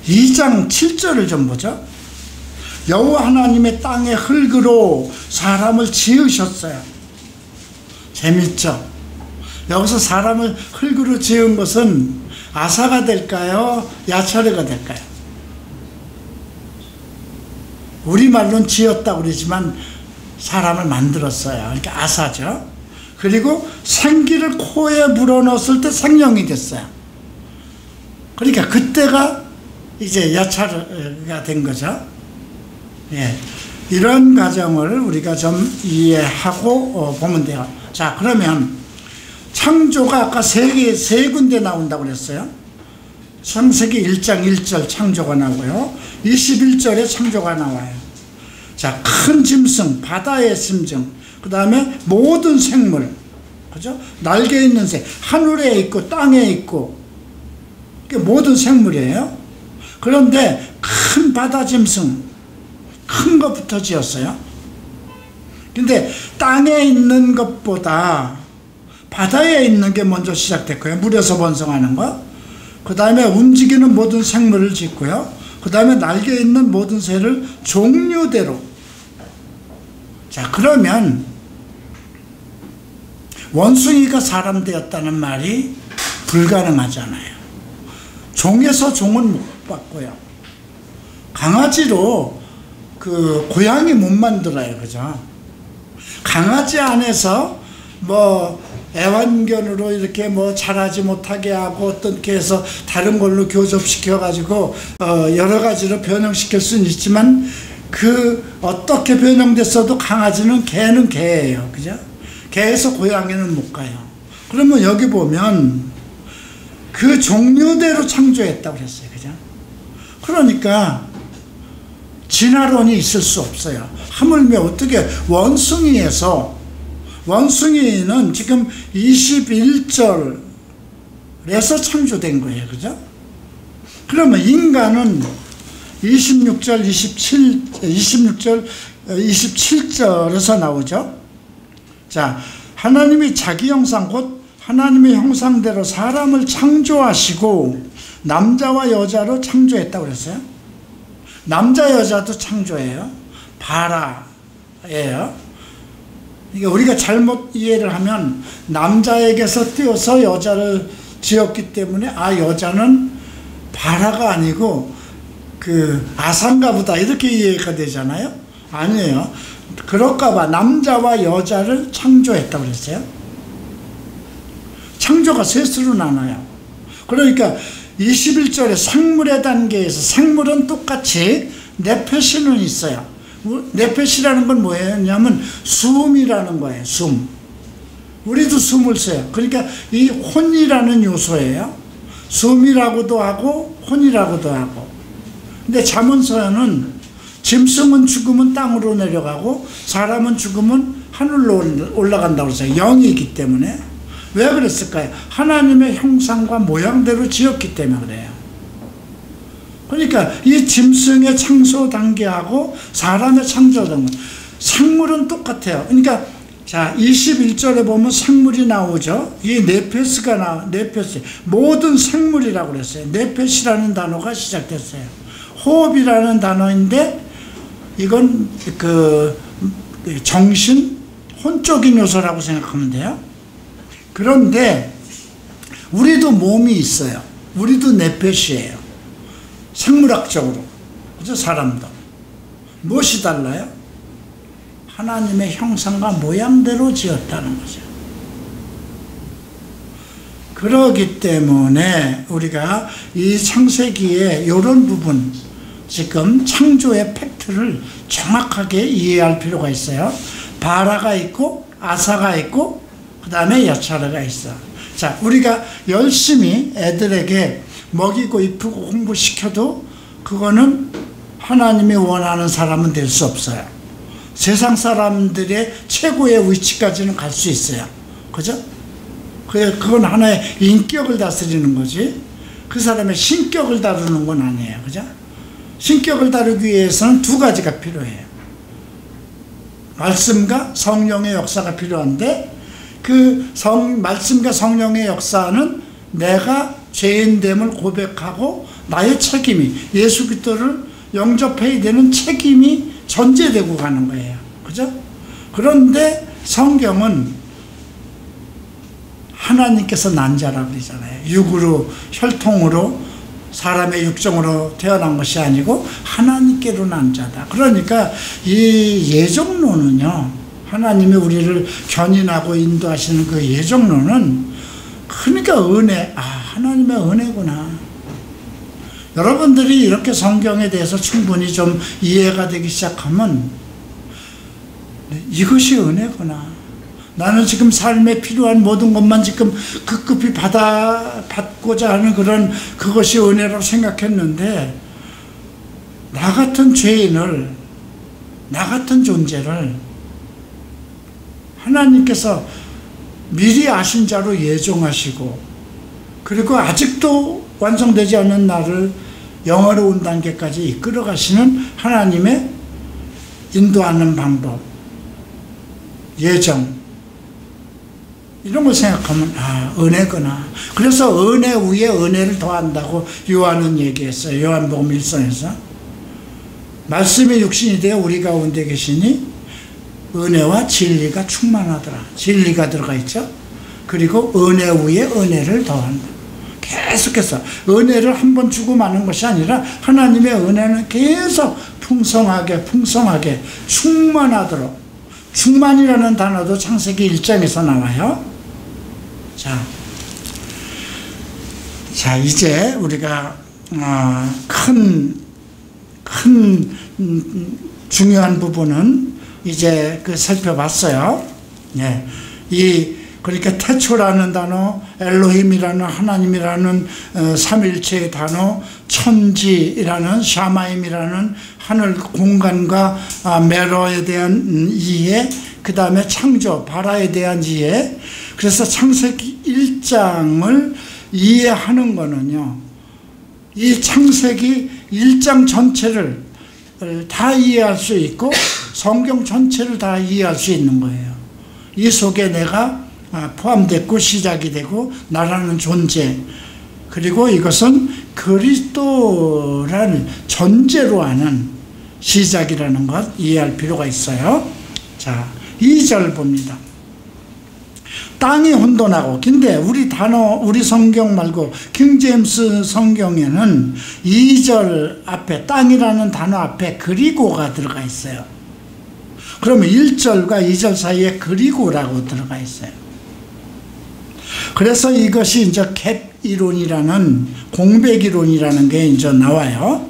2장 7절을 좀 보죠. 여호와 하나님의 땅의 흙으로 사람을 지으셨어요. 재밌죠? 여기서 사람을 흙으로 지은 것은 아사가 될까요? 야차르가 될까요? 우리말로는 지었다고 그러지만 사람을 만들었어요. 그러니까 아사죠. 그리고 생기를 코에 불어넣었을 때 생명이 됐어요. 그러니까 그때가 이제 야차르가 된 거죠. 예. 이런 과정을 우리가 좀 이해하고 보면 돼요. 자, 그러면 창조가 아까 세 군데 나온다고 그랬어요. 창세기 1장 1절 창조가 나오고요. 21절에 창조가 나와요. 자, 큰 짐승, 바다의 짐승, 그 다음에 모든 생물, 그죠? 날개 있는 새, 하늘에 있고 땅에 있고, 모든 생물이에요. 그런데 큰 바다 짐승, 큰 것부터 지었어요. 근데 땅에 있는 것보다 바다에 있는 게 먼저 시작됐고요. 물에서 번성하는 거. 그 다음에 움직이는 모든 생물을 짓고요. 그 다음에 날개 있는 모든 새를 종류대로. 자, 그러면 원숭이가 사람 되었다는 말이 불가능하잖아요. 종에서 종은 못 받고요. 강아지로 그 고양이 못 만들어요. 그죠? 강아지 안에서 뭐 애완견으로 이렇게 뭐 자라지 못하게 하고 어떻게 해서 다른 걸로 교접시켜 가지고 여러 가지로 변형시킬 수는 있지만 그 어떻게 변형됐어도 강아지는 개는 개예요. 그죠? 개에서 고양이는 못 가요. 그러면 여기 보면 그 종류대로 창조했다고 그랬어요. 그죠? 그러니까 진화론이 있을 수 없어요. 하물며 어떻게 원숭이는 지금 21절에서 창조된 거예요. 그죠? 그러면 인간은 26절, 27절에서 나오죠. 자, 하나님이 자기 형상 곧 하나님의 형상대로 사람을 창조하시고 남자와 여자로 창조했다고 그랬어요. 남자 여자도 창조예요. 바라예요. 이게 우리가 잘못 이해를 하면 남자에게서 띄어서 여자를 지었기 때문에 여자는 바라가 아니고 그 아산가 보다 이렇게 이해가 되잖아요. 아니에요. 그럴까봐 남자와 여자를 창조했다고 그랬어요. 창조가 셋으로 나눠요. 그러니까 21절에 생물의 단계에서 생물은 똑같이 네페시는 있어요. 네페시라는 건 뭐냐면 숨이라는 거예요. 숨. 우리도 숨을 쉬어요. 그러니까 이 혼이라는 요소예요. 숨이라고도 하고 혼이라고도 하고. 근데 잠언서는 짐승은 죽으면 땅으로 내려가고 사람은 죽으면 하늘로 올라간다고 했어요. 영이기 때문에. 왜 그랬을까요? 하나님의 형상과 모양대로 지었기 때문에 그래요. 그러니까 이 짐승의 창조 단계하고 사람의 창조 단계, 생물은 똑같아요. 그러니까 자 21절에 보면 생물이 나오죠. 이 네페스가 네페스, 모든 생물이라고 그랬어요. 네페스라는 단어가 시작됐어요. 호흡이라는 단어인데 이건 그 정신, 혼적인 요소라고 생각하면 돼요. 그런데 우리도 몸이 있어요. 우리도 네페시예요. 생물학적으로. 그죠? 사람도. 무엇이 달라요? 하나님의 형상과 모양대로 지었다는 거죠. 그러기 때문에 우리가 이 창세기의 이런 부분, 지금 창조의 팩트를 정확하게 이해할 필요가 있어요. 바라가 있고 아사가 있고 그 다음에 여차르가 있어. 자, 우리가 열심히 애들에게 먹이고 이쁘고 공부시켜도 그거는 하나님이 원하는 사람은 될 수 없어요. 세상 사람들의 최고의 위치까지는 갈 수 있어요. 그죠? 그건 하나의 인격을 다스리는 거지, 그 사람의 신격을 다루는 건 아니에요. 그죠? 신격을 다루기 위해서는 두 가지가 필요해요. 말씀과 성령의 역사가 필요한데, 그 말씀과 성령의 역사는 내가 죄인됨을 고백하고 나의 책임이, 예수 그리스도를 영접해야 되는 책임이 전제되고 가는 거예요. 그죠? 그런데 성경은 하나님께서 난 자라고 그러잖아요. 육으로, 혈통으로, 사람의 육정으로 태어난 것이 아니고 하나님께로 난 자다. 그러니까 이 예정론은요, 하나님이 우리를 견인하고 인도하시는 그 예정론은, 그러니까 은혜, 하나님의 은혜구나. 여러분들이 이렇게 성경에 대해서 충분히 좀 이해가 되기 시작하면 이것이 은혜구나. 나는 지금 삶에 필요한 모든 것만 지금 급급히 받고자 하는 그것이 은혜라고 생각했는데, 나 같은 죄인을, 나 같은 존재를 하나님께서 미리 아신 자로 예정하시고, 그리고 아직도 완성되지 않은 나를 영화로운 단계까지 이끌어 가시는 하나님의 인도하는 방법, 예정, 이런 걸 생각하면 은혜구나. 그래서 은혜 위에 은혜를 더한다고 요한은 얘기했어요. 요한복음 1장에서 말씀이 육신이 되어 우리 가운데 계시니 은혜와 진리가 충만하더라. 진리가 들어가 있죠. 그리고 은혜 위에 은혜를 더한다. 계속해서 은혜를 한 번 주고 마는 것이 아니라 하나님의 은혜는 계속 풍성하게 충만하도록. 충만이라는 단어도 창세기 1장에서 나와요. 자, 이제 우리가 큰 중요한 부분은 이제 살펴봤어요. 예. 그러니까 태초라는 단어, 엘로힘이라는 하나님이라는 삼일체의 단어, 천지라는 샤마임이라는 하늘 공간과 메로에 대한 이해, 그 다음에 창조, 바라에 대한 이해. 그래서 창세기 1장을 이해하는 거는요, 이 창세기 1장 전체를 다 이해할 수 있고 성경 전체를 다 이해할 수 있는 거예요. 이 속에 내가 포함됐고 시작이 되고 나라는 존재, 그리고 이것은 그리스도라는 전제로 하는 시작이라는 것 이해할 필요가 있어요. 자, 2절 봅니다. 땅이 혼돈하고, 근데 우리 성경 말고 킹제임스 성경에는 2절 앞에, 땅이라는 단어 앞에 그리고가 들어가 있어요. 그러면 1절과 2절 사이에 그리고라고 들어가 있어요. 그래서 이것이 이제 갭 이론이라는, 공백 이론이라는 게 이제 나와요.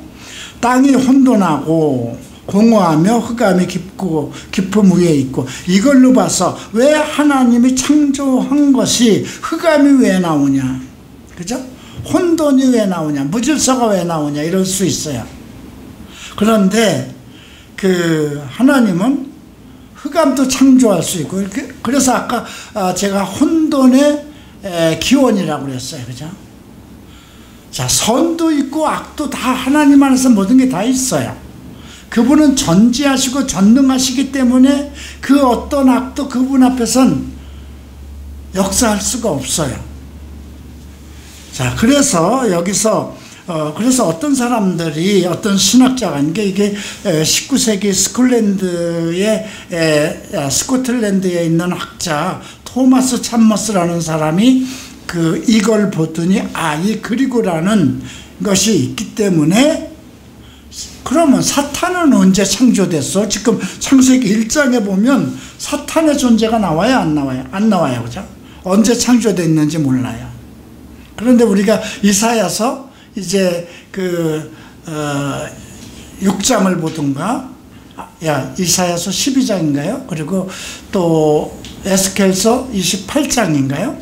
땅이 혼돈하고 공허하며 흑암이 깊음 위에 있고, 이걸로 봐서 왜 하나님이 창조한 것이 흑암이 왜 나오냐, 그죠? 혼돈이 왜 나오냐, 무질서가 왜 나오냐, 이럴 수 있어요. 그런데 하나님은 흑암도 창조할 수 있고, 그래서 아까 제가 혼돈의 기원이라고 그랬어요. 그죠? 자, 선도 있고 악도 다 하나님 안에서 모든 게 다 있어요. 그분은 전지하시고 전능하시기 때문에 그 어떤 악도 그분 앞에선 역사할 수가 없어요. 자, 그래서 여기서 그래서 어떤 사람들이, 어떤 신학자가, 이게 19세기 스코틀랜드에 있는 학자 토마스 참머스라는 사람이 이걸 보더니, 이 그리고라는 것이 있기 때문에, 그러면 사탄은 언제 창조됐어? 지금 창세기 1장에 보면 사탄의 존재가 나와요, 안 나와요? 안 나와요, 그죠? 언제 창조됐는지 몰라요. 그런데 우리가 이사야서 이제 6장을 보든가, 이사야서 12장인가요? 그리고 또 에스겔서 28장인가요?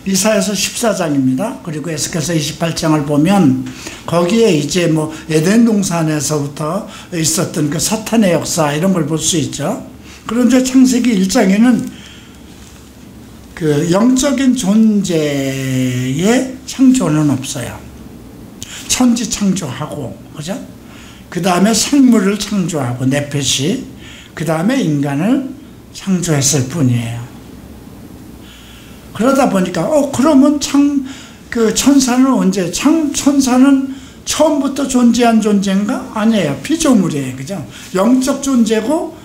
이사야서 14장입니다. 그리고 에스겔서 28장을 보면 거기에 이제 뭐 에덴 동산에서부터 있었던 그 사탄의 역사, 이런 걸 볼 수 있죠. 그런데 창세기 1장에는 그 영적인 존재의 창조는 없어요. 천지 창조하고, 그죠? 그 다음에 생물을 창조하고, 네펫이, 그 다음에 인간을 창조했을 뿐이에요. 그러다 보니까, 그러면 천사는 언제, 천사는 처음부터 존재한 존재인가? 아니에요. 피조물이에요. 그죠? 영적 존재고,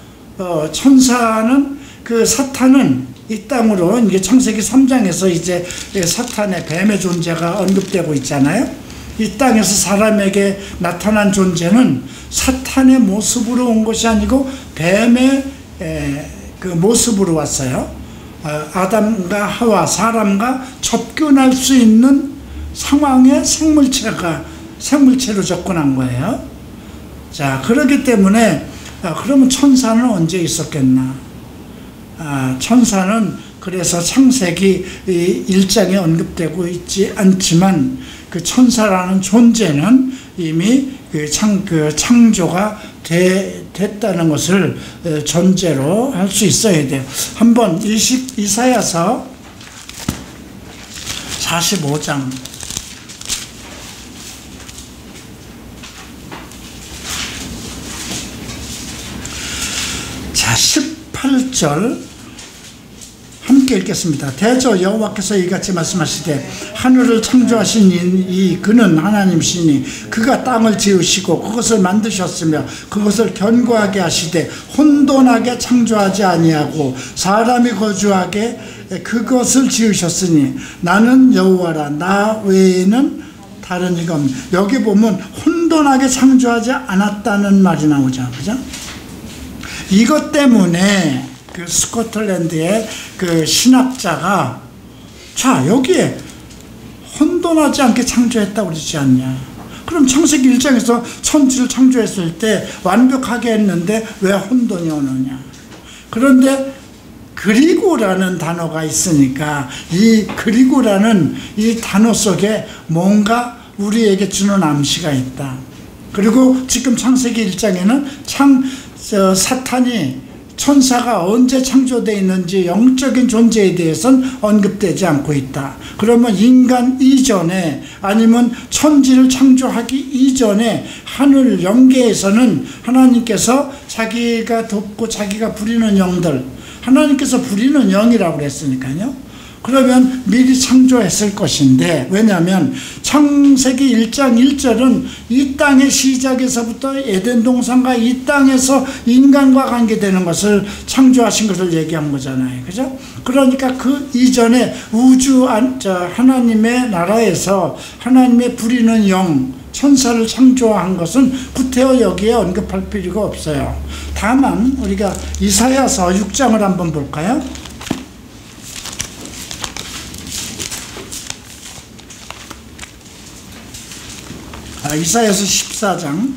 천사는, 사탄은 이 땅으로, 이게 창세기 3장에서 이제 사탄의 뱀의 존재가 언급되고 있잖아요. 이 땅에서 사람에게 나타난 존재는 사탄의 모습으로 온 것이 아니고 뱀의 모습으로 왔어요. 아담과 하와, 사람과 접근할 수 있는 상황에 생물체로 접근한 거예요. 자, 그렇기 때문에 그러면 천사는 언제 있었겠나? 천사는 그래서 창세기 1장에 언급되고 있지 않지만 그 천사라는 존재는 이미 창조가 됐다는 것을 전제로 할 수 있어야 돼요. 한번 이사야서 45장 자 18절 함께 읽겠습니다. 대저 여호와께서 이같이 말씀하시되 하늘을 창조하신 그는 하나님이시니 그가 땅을 지으시고 그것을 만드셨으며 그것을 견고하게 하시되 혼돈하게 창조하지 아니하고 사람이 거주하게 그것을 지으셨으니 나는 여호와라 나 외에는 다른 이가 없네. 여기 보면 혼돈하게 창조하지 않았다는 말이 나오죠. 그죠? 이것 때문에 스코틀랜드의 신학자가 자 여기에 혼돈하지 않게 창조했다고 그러지 않냐. 그럼 창세기 1장에서 천지를 창조했을 때 완벽하게 했는데 왜 혼돈이 오느냐. 그런데 그리고라는 단어가 있으니까 이 그리고라는 이 단어 속에 뭔가 우리에게 주는 암시가 있다. 그리고 지금 창세기 1장에는 사탄이 천사가 언제 창조되어 있는지 영적인 존재에 대해서는 언급되지 않고 있다. 그러면 인간 이전에 아니면 천지를 창조하기 이전에 하늘 영계에서는 하나님께서 자기가 돕고 자기가 부리는 영들, 하나님께서 부리는 영이라고 그랬으니까요. 그러면 미리 창조했을 것인데, 왜냐하면 창세기 1장 1절은 이 땅의 시작에서부터 에덴 동산과 이 땅에서 인간과 관계되는 것을 창조하신 것을 얘기한 거잖아요. 그죠? 그러니까 그 이전에 하나님의 나라에서 하나님의 부리는 영, 천사를 창조한 것은 구태여 여기에 언급할 필요가 없어요. 다만 우리가 이사야서 6장을 한번 볼까요? 이사야서 14장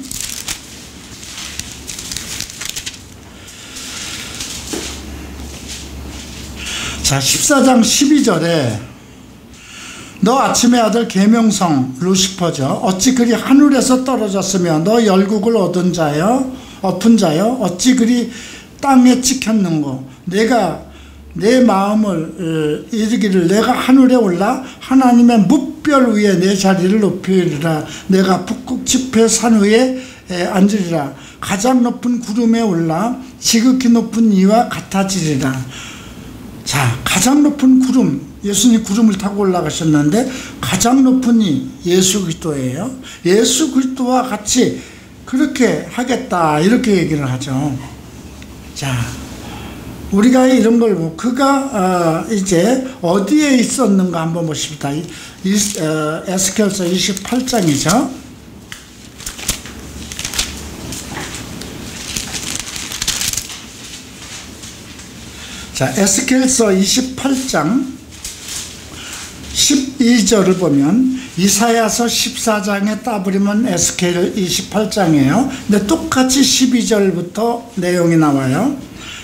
자 14장 12절에 너 아침의 아들 계명성 루시퍼죠. 어찌 그리 하늘에서 떨어졌으며 너 열국을 엎은 자여 어찌 그리 땅에 찍혔는고. 내가 내 마음을 이르기를 내가 하늘에 올라 하나님의 뭇별 위에 내 자리를 높이리라. 내가 북극 지폐 산 위에 앉으리라. 가장 높은 구름에 올라 지극히 높은 이와 같아지리라. 자, 가장 높은 구름, 예수님 구름을 타고 올라가셨는데 가장 높은 이 예수 그리스도예요. 예수 그리스도와 같이 그렇게 하겠다 이렇게 얘기를 하죠. 자, 우리가 이런 걸 보고 그가 이제 어디에 있었는가 한번 보십시다. 에스겔서 28장이죠. 자, 에스겔서 28장 12절을 보면 이사야서 14장에 따버리면 에스겔 28장이에요. 근데 똑같이 12절부터 내용이 나와요.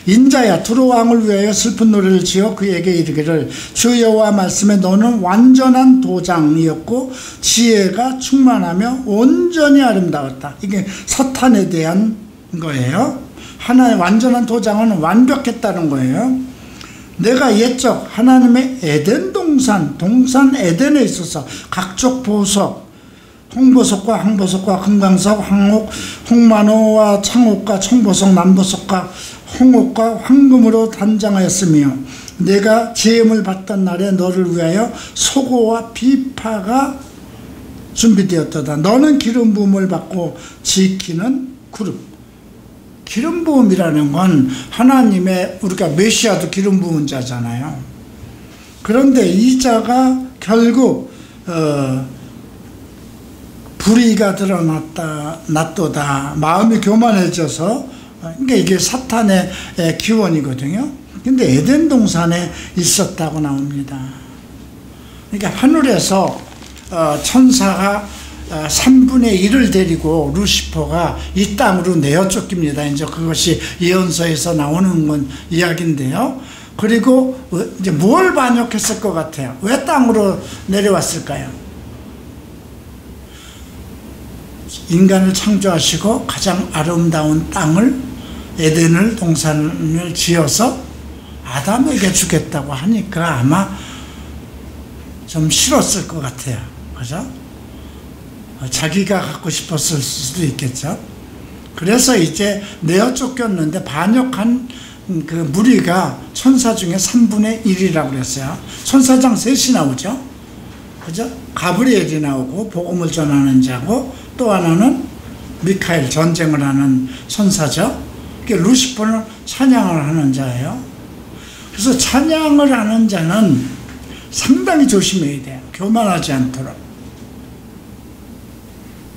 인자야 두로 왕을 위하여 슬픈 노래를 지어 그에게 이르기를 주 여호와 말씀에 너는 완전한 도장이었고 지혜가 충만하며 온전히 아름다웠다. 이게 사탄에 대한 거예요. 하나의 완전한 도장은 완벽했다는 거예요. 내가 옛적 하나님의 에덴 동산 에덴에 있어서 각종 보석, 홍보석과 항보석과 금강석, 황옥, 홍만호와 창옥과 청보석, 남보석과 홍옥과 황금으로 단장하였으며 내가 제임을 받던 날에 너를 위하여 소고와 비파가 준비되었도다. 너는 기름 부음을 받고 지키는 그룹. 기름 부음이라는 건 하나님의, 우리가 메시아도 기름 부은 자잖아요. 그런데 이 자가 결국 불의가 드러났도다. 마음이 교만해져서, 그러니까 이게 사탄의 기원이거든요. 근데 에덴 동산에 있었다고 나옵니다. 그러니까 하늘에서 천사가 3분의 1을 데리고 루시퍼가 이 땅으로 내어 쫓깁니다. 이제 그것이 예언서에서 나오는 건 이야기인데요. 그리고 이제 뭘 반역했을 것 같아요? 왜 땅으로 내려왔을까요? 인간을 창조하시고 가장 아름다운 땅을, 에덴을, 동산을 지어서 아담에게 주겠다고 하니까 아마 좀 싫었을 것 같아요. 그죠? 자기가 갖고 싶었을 수도 있겠죠. 그래서 이제 내어 쫓겼는데 반역한 그 무리가 천사 중에 3분의 1이라고 그랬어요. 천사장 셋이 나오죠. 그죠? 가브리엘이 나오고 복음을 전하는 자고, 또 하나는 미카엘, 전쟁을 하는 천사죠. 루시퍼는 찬양을 하는 자예요. 그래서 찬양을 하는 자는 상당히 조심해야 돼요. 교만하지 않도록.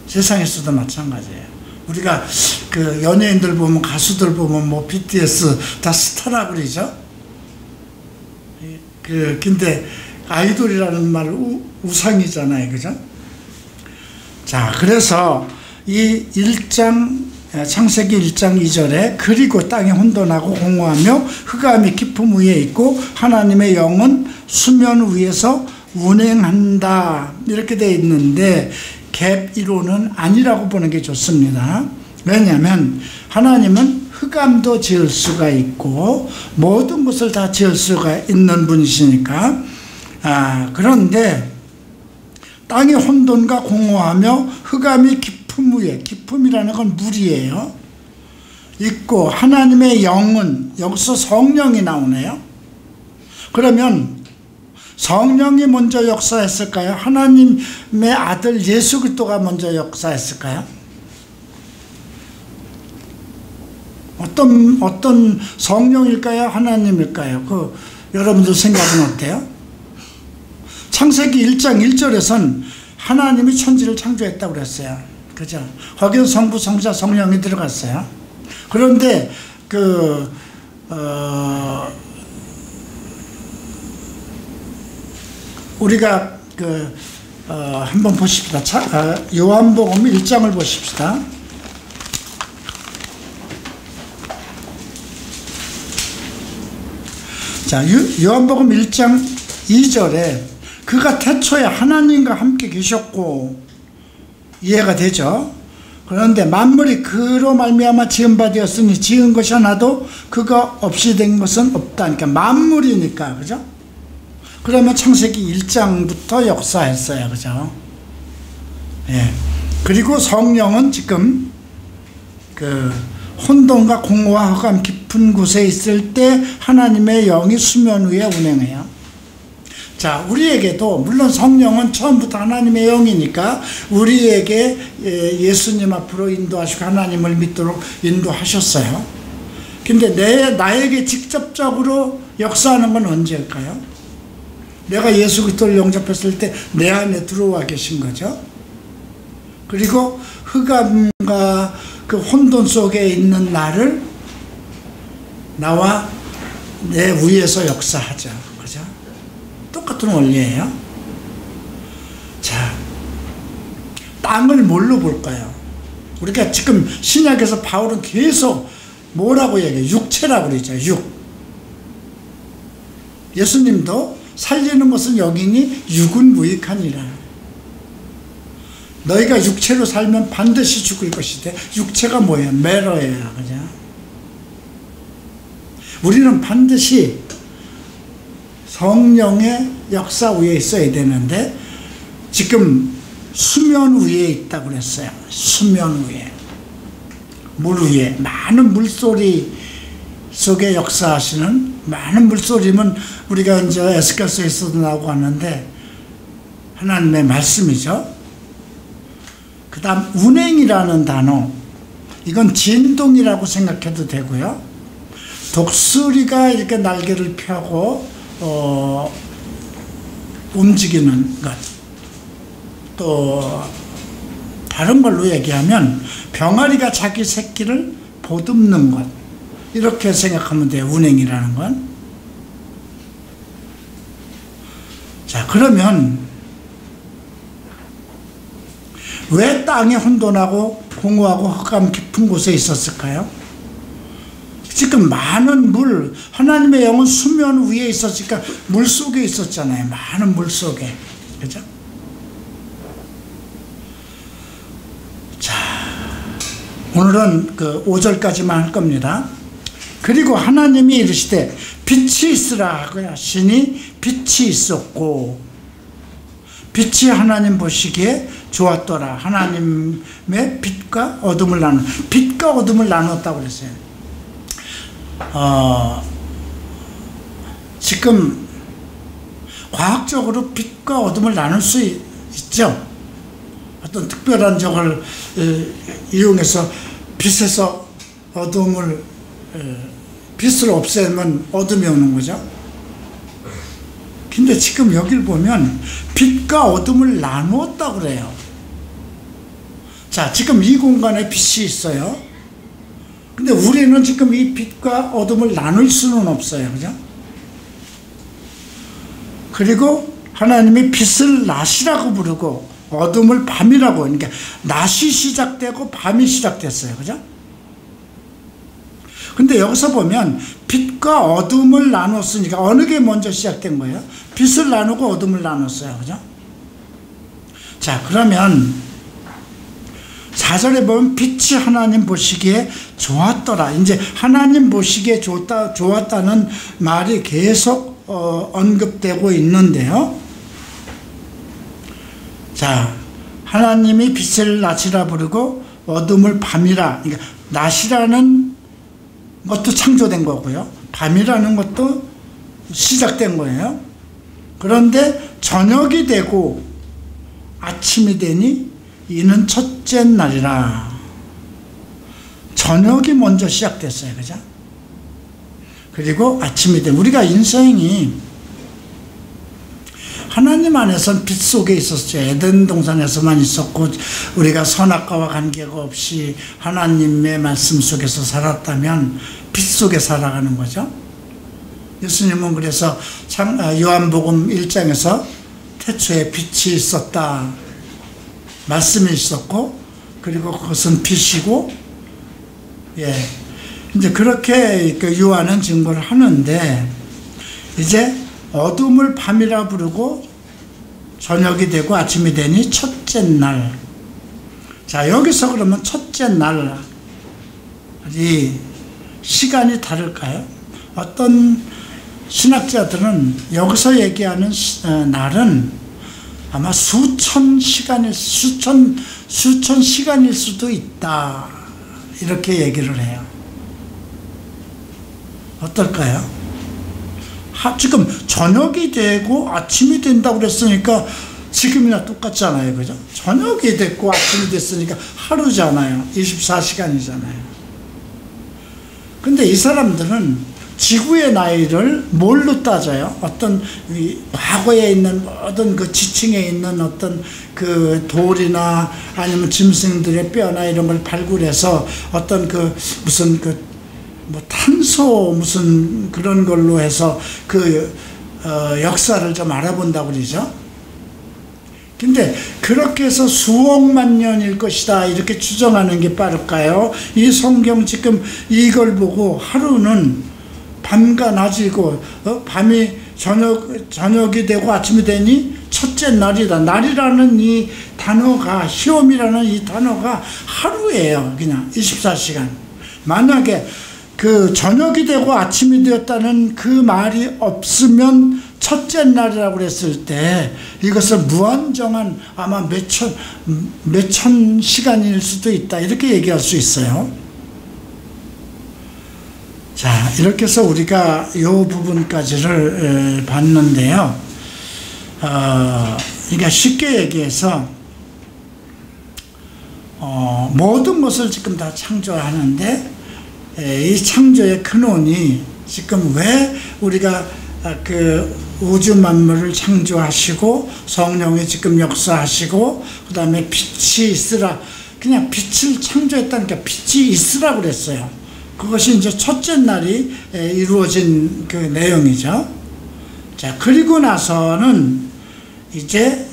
세상에서도 마찬가지예요. 우리가 그 연예인들 보면, 가수들 보면 뭐 BTS 다 스타라 그러죠. 근데 아이돌이라는 말 우상이잖아요. 그죠? 자, 그래서 이 1장, 창세기 1장 2절에 그리고 땅이 혼돈하고 공허하며 흑암이 깊음 위에 있고 하나님의 영은 수면 위에서 운행한다. 이렇게 되어 있는데 갭 이론은 아니라고 보는 게 좋습니다. 왜냐하면 하나님은 흑암도 지을 수가 있고 모든 것을 다 지을 수가 있는 분이시니까. 그런데 땅이 혼돈과 공허하며 흑암이 깊음 위에, 깊음이라는 건 물이에요, 있고 하나님의 영은, 여기서 성령이 나오네요. 그러면 성령이 먼저 역사했을까요? 하나님의 아들 예수 그리스도가 먼저 역사했을까요? 어떤 성령일까요? 하나님일까요? 여러분들 생각은 어때요? 창세기 1장 1절에선 하나님이 천지를 창조했다고 그랬어요. 그죠? 거기는 성부, 성자, 성령이 들어갔어요. 그런데 우리가 한번 보십시다. 요한복음 1장을 보십시다. 자, 요한복음 1장 2절에 그가 태초에 하나님과 함께 계셨고, 이해가 되죠? 그런데 만물이 그로 말미암아 지은 바 되었으니 지은 것이 하나도 그가 없이 된 것은 없다. 그러니까 만물이니까, 그죠? 그러면 창세기 1장부터 역사했어요, 그죠? 예. 그리고 성령은 지금 그 혼돈과 공허와 흑암 깊은 곳에 있을 때 하나님의 영이 수면 위에 운행해요. 자, 우리에게도 물론 성령은 처음부터 하나님의 영이니까 우리에게 예수님 앞으로 인도하시고 하나님을 믿도록 인도하셨어요. 근데 나에게 직접적으로 역사하는 건 언제일까요? 내가 예수 그리스도를 영접했을 때 내 안에 들어와 계신 거죠. 그리고 흑암과 그 혼돈 속에 있는 나를 나와 내 위에서 역사하자. 그죠? 똑같은 원리예요. 자, 땅을 뭘로 볼까요? 우리가 지금 신약에서 바울은 계속 뭐라고 얘기해요? 육체라고 그러죠. 예수님도 살리는 것은 여기니 육은 무익하니라. 너희가 육체로 살면 반드시 죽을 것이되, 육체가 뭐예요? 매러예요. 그죠? 우리는 반드시 성령의 역사 위에 있어야 되는데 지금 수면 위에 있다고 그랬어요. 수면 위에, 물 위에. 많은 물소리 속에 역사하시는, 많은 물소리면 우리가 이제 에스겔서에서도 나오고 하는데 하나님의 말씀이죠. 그 다음 운행이라는 단어, 이건 진동이라고 생각해도 되고요. 독수리가 이렇게 날개를 펴고 움직이는 것, 또 다른 걸로 얘기하면 병아리가 자기 새끼를 보듬는 것, 이렇게 생각하면 돼요. 운행이라는 건. 자, 그러면 왜 땅이 혼돈하고 공허하고 흑암 깊은 곳에 있었을까요? 지금 많은 물, 하나님의 영은 수면 위에 있었으니까 물 속에 있었잖아요. 많은 물 속에. 그죠? 자, 오늘은 그 5절까지만 할 겁니다. 그리고 하나님이 이르시되 빛이 있으라 하고요. 신이 빛이 있었고, 빛이 하나님 보시기에 좋았더라. 하나님의 빛과 어둠을 나누, 빛과 어둠을 나눴다고 그랬어요. 지금 과학적으로 빛과 어둠을 나눌 수 있죠. 어떤 특별한 적을 이용해서 빛에서 어둠을, 빛을 없애면 어둠이 오는 거죠. 근데 지금 여기를 보면 빛과 어둠을 나누었다고 그래요. 자, 지금 이 공간에 빛이 있어요. 근데 우리는 지금 이 빛과 어둠을 나눌 수는 없어요. 그죠? 그리고 하나님이 빛을 낮이라고 부르고 어둠을 밤이라고, 그러니까 낮이 시작되고 밤이 시작됐어요. 그죠? 근데 여기서 보면 빛과 어둠을 나눴으니까 어느 게 먼저 시작된 거예요? 빛을 나누고 어둠을 나눴어요. 그죠? 자, 그러면 4절에 보면 빛이 하나님 보시기에 좋았더라. 이제 하나님 보시기에 좋았다는 말이 계속 언급되고 있는데요. 자, 하나님이 빛을 낮이라 부르고 어둠을 밤이라. 그러니까 낮이라는 것도 창조된 거고요. 밤이라는 것도 시작된 거예요. 그런데 저녁이 되고 아침이 되니 이는 첫째 날이라. 저녁이 먼저 시작됐어요. 그죠? 그리고 아침이 되니, 우리가 인생이 하나님 안에서는 빛 속에 있었죠. 에덴 동산에서만 있었고 우리가 선악과와 관계가 없이 하나님의 말씀 속에서 살았다면 빛 속에 살아가는 거죠. 예수님은 그래서 요한복음 1장에서 태초에 빛이 있었다, 말씀이 있었고, 그리고 그것은 빛이고, 예, 이제 그렇게 요한은 증거를 하는데, 이제 어둠을 밤이라 부르고 저녁이 되고 아침이 되니 첫째 날. 자, 여기서 그러면 첫째 날이 시간이 다를까요? 어떤 신학자들은 여기서 얘기하는 날은 아마 수천 시간일 수도 있다, 이렇게 얘기를 해요. 어떨까요? 지금 저녁이 되고 아침이 된다고 그랬으니까 지금이나 똑같잖아요, 그죠? 저녁이 됐고 아침이 됐으니까 하루잖아요. 24시간이잖아요. 근데 이 사람들은 지구의 나이를 뭘로 따져요? 어떤 과거에 있는 모든 그 지층에 있는 어떤 그 돌이나 아니면 짐승들의 뼈나 이런 걸 발굴해서 어떤 그 무슨 그 뭐 탄소 무슨 그런 걸로 해서 그 역사를 좀 알아본다고 그러죠. 근데 그렇게 해서 수억만 년일 것이다 이렇게 추정하는 게 빠를까요? 이 성경 지금 이걸 보고 하루는 밤과 낮이고 밤이 저녁이 되고 아침이 되니 첫째 날이다. 날이라는 이 단어가, 히옴이라는 이 단어가 하루예요. 그냥 24시간. 만약에 그 저녁이 되고 아침이 되었다는 그 말이 없으면 첫째 날이라고 그랬을 때 이것을 무한정한 아마 몇천 시간일 수도 있다 이렇게 얘기할 수 있어요. 자, 이렇게 해서 우리가 이 부분까지를 봤는데요. 그러니까 쉽게 얘기해서 모든 것을 지금 다 창조하는데 이 창조의 근원이 지금 왜 우리가 그 우주 만물을 창조하시고 성령이 지금 역사하시고 그 다음에 빛이 있으라, 그냥 빛을 창조했다니까 빛이 있으라고 그랬어요. 그것이 이제 첫째 날이 이루어진 그 내용이죠. 자, 그리고 나서는 이제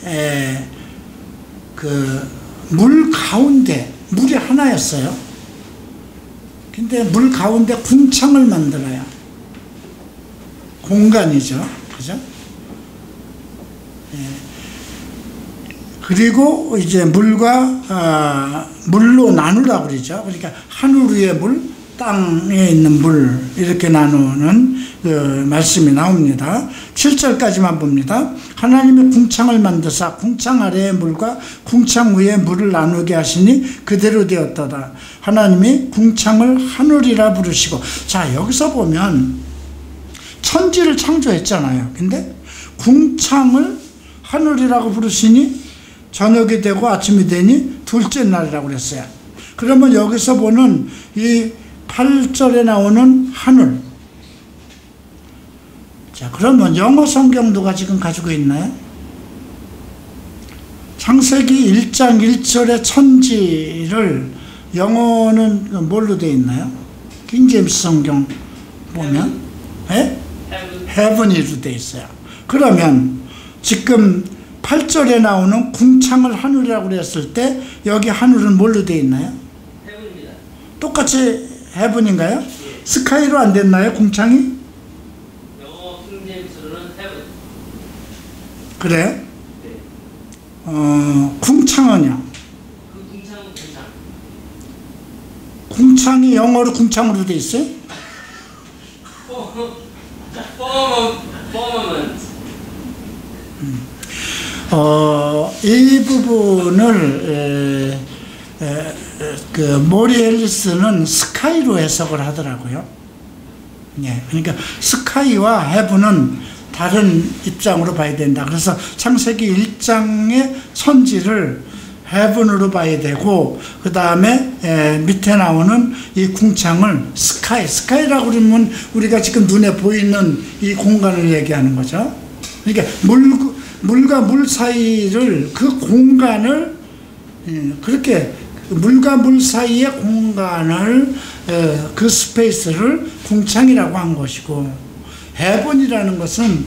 그 물 가운데 물이 하나였어요. 근데 물 가운데 궁창을 만들어요. 공간이죠. 그죠? 그리고 이제 물로 나누라고 그러죠. 그러니까 하늘 위의 물, 땅에 있는 물, 이렇게 나누는 그 말씀이 나옵니다. 7절까지만 봅니다. 하나님이 궁창을 만드사 궁창 아래의 물과 궁창 위의 물을 나누게 하시니 그대로 되었더라. 하나님이 궁창을 하늘이라 부르시고. 자, 여기서 보면 천지를 창조했잖아요. 근데 궁창을 하늘이라고 부르시니 저녁이 되고 아침이 되니 둘째 날이라고 그랬어요. 그러면 여기서 보는 이 8절에 나오는 하늘. 자, 그러면 영어 성경 누가 지금 가지고 있나요? 창세기 1장 1절의 천지를 영어는 뭘로 되어 있나요? 킹제임스 성경 보면 heaven이로 되어 있어요. 그러면 지금 8절에 나오는 궁창을 하늘이라고 그랬을 때 여기 하늘은 뭘로 되어 있나요? heaven입니다. 똑같이 heaven인가요? 예. 스카이로 안 됐나요? 궁창이? 영어 킹제임스로는 heaven. 그래요? 네. 궁창은요? 그 궁창은 궁창. 궁창이 영어로 궁창으로 돼 있어요? 이 부분을 그 모리 앨리스는 스카이로 해석을 하더라고요. 예, 그러니까 스카이와 헤븐은 다른 입장으로 봐야 된다. 그래서 창세기 1장의 천지를 헤븐으로 봐야 되고, 그 다음에 밑에 나오는 이 궁창을 스카이라고 그러면 우리가 지금 눈에 보이는 이 공간을 얘기하는 거죠. 그러니까 물과 물 사이를, 그 공간을, 그렇게 물과 물 사이의 공간을, 그 스페이스를 궁창이라고 한 것이고, 헤븐이라는 것은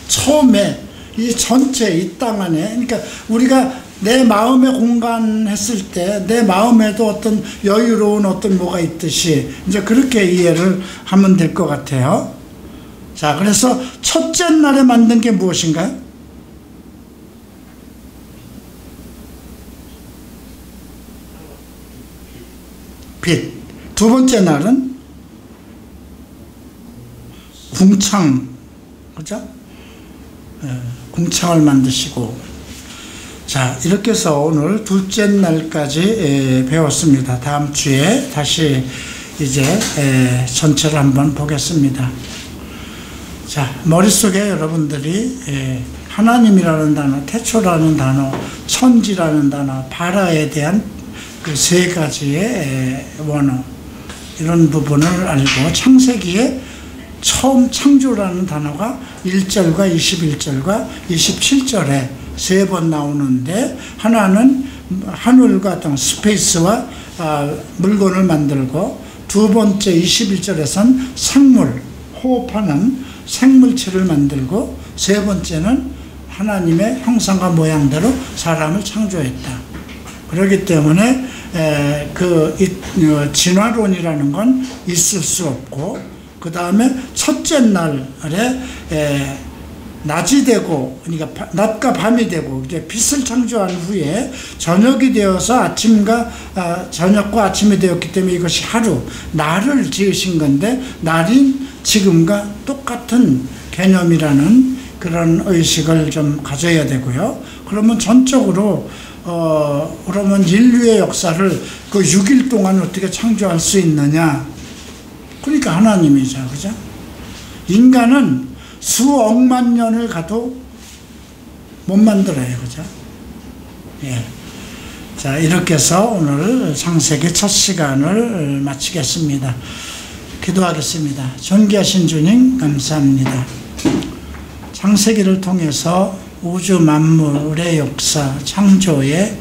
처음에 이 전체 이 땅 안에, 그러니까 우리가 내 마음의 공간 했을 때 내 마음에도 어떤 여유로운 어떤 뭐가 있듯이 이제 그렇게 이해를 하면 될 것 같아요. 자, 그래서 첫째 날에 만든 게 무엇인가요? 빛. 두 번째 날은 궁창, 그죠? 궁창을 만드시고. 자, 이렇게 해서 오늘 둘째 날까지 배웠습니다. 다음 주에 다시 이제 전체를 한번 보겠습니다. 자, 머릿속에 여러분들이 하나님이라는 단어, 태초라는 단어, 천지라는 단어, 바라에 대한 그 세 가지의 원어, 이런 부분을 알고, 창세기에 처음 창조라는 단어가 1절과 21절과 27절에 세 번 나오는데, 하나는 하늘과 땅, 스페이스와 물건을 만들고, 두 번째 21절에선 생물, 호흡하는 생물체를 만들고, 세 번째는 하나님의 형상과 모양대로 사람을 창조했다. 그렇기 때문에 진화론이라는 건 있을 수 없고, 그 다음에 첫째 날에 낮이 되고, 그러니까 낮과 밤이 되고, 이제 빛을 창조한 후에 저녁이 되어서 저녁과 아침이 되었기 때문에 이것이 하루, 날을 지으신 건데, 날이 지금과 똑같은 개념이라는 그런 의식을 좀 가져야 되고요. 그러면 전적으로 그러면 인류의 역사를 그 6일 동안 어떻게 창조할 수 있느냐? 그러니까 하나님이죠, 그죠? 인간은 수억만 년을 가도 못 만들어요, 그죠? 예. 자, 이렇게 해서 오늘 창세기 첫 시간을 마치겠습니다. 기도하겠습니다. 존귀하신 주님, 감사합니다. 창세기를 통해서 우주 만물의 역사, 창조의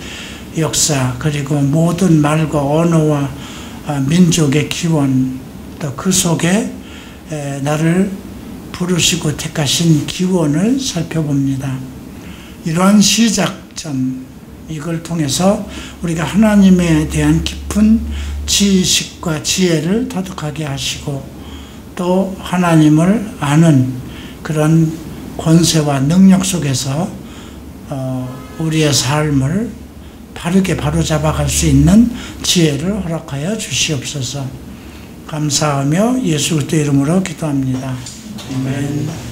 역사, 그리고 모든 말과 언어와 민족의 기원, 또 그 속에 나를 부르시고 택하신 기원을 살펴봅니다. 이러한 시작점, 이걸 통해서 우리가 하나님에 대한 깊은 지식과 지혜를 터득하게 하시고, 또 하나님을 아는 그런 권세와 능력 속에서 우리의 삶을 바르게 바로잡아갈 수 있는 지혜를 허락하여 주시옵소서. 감사하며 예수 그리스도 이름으로 기도합니다. 아멘.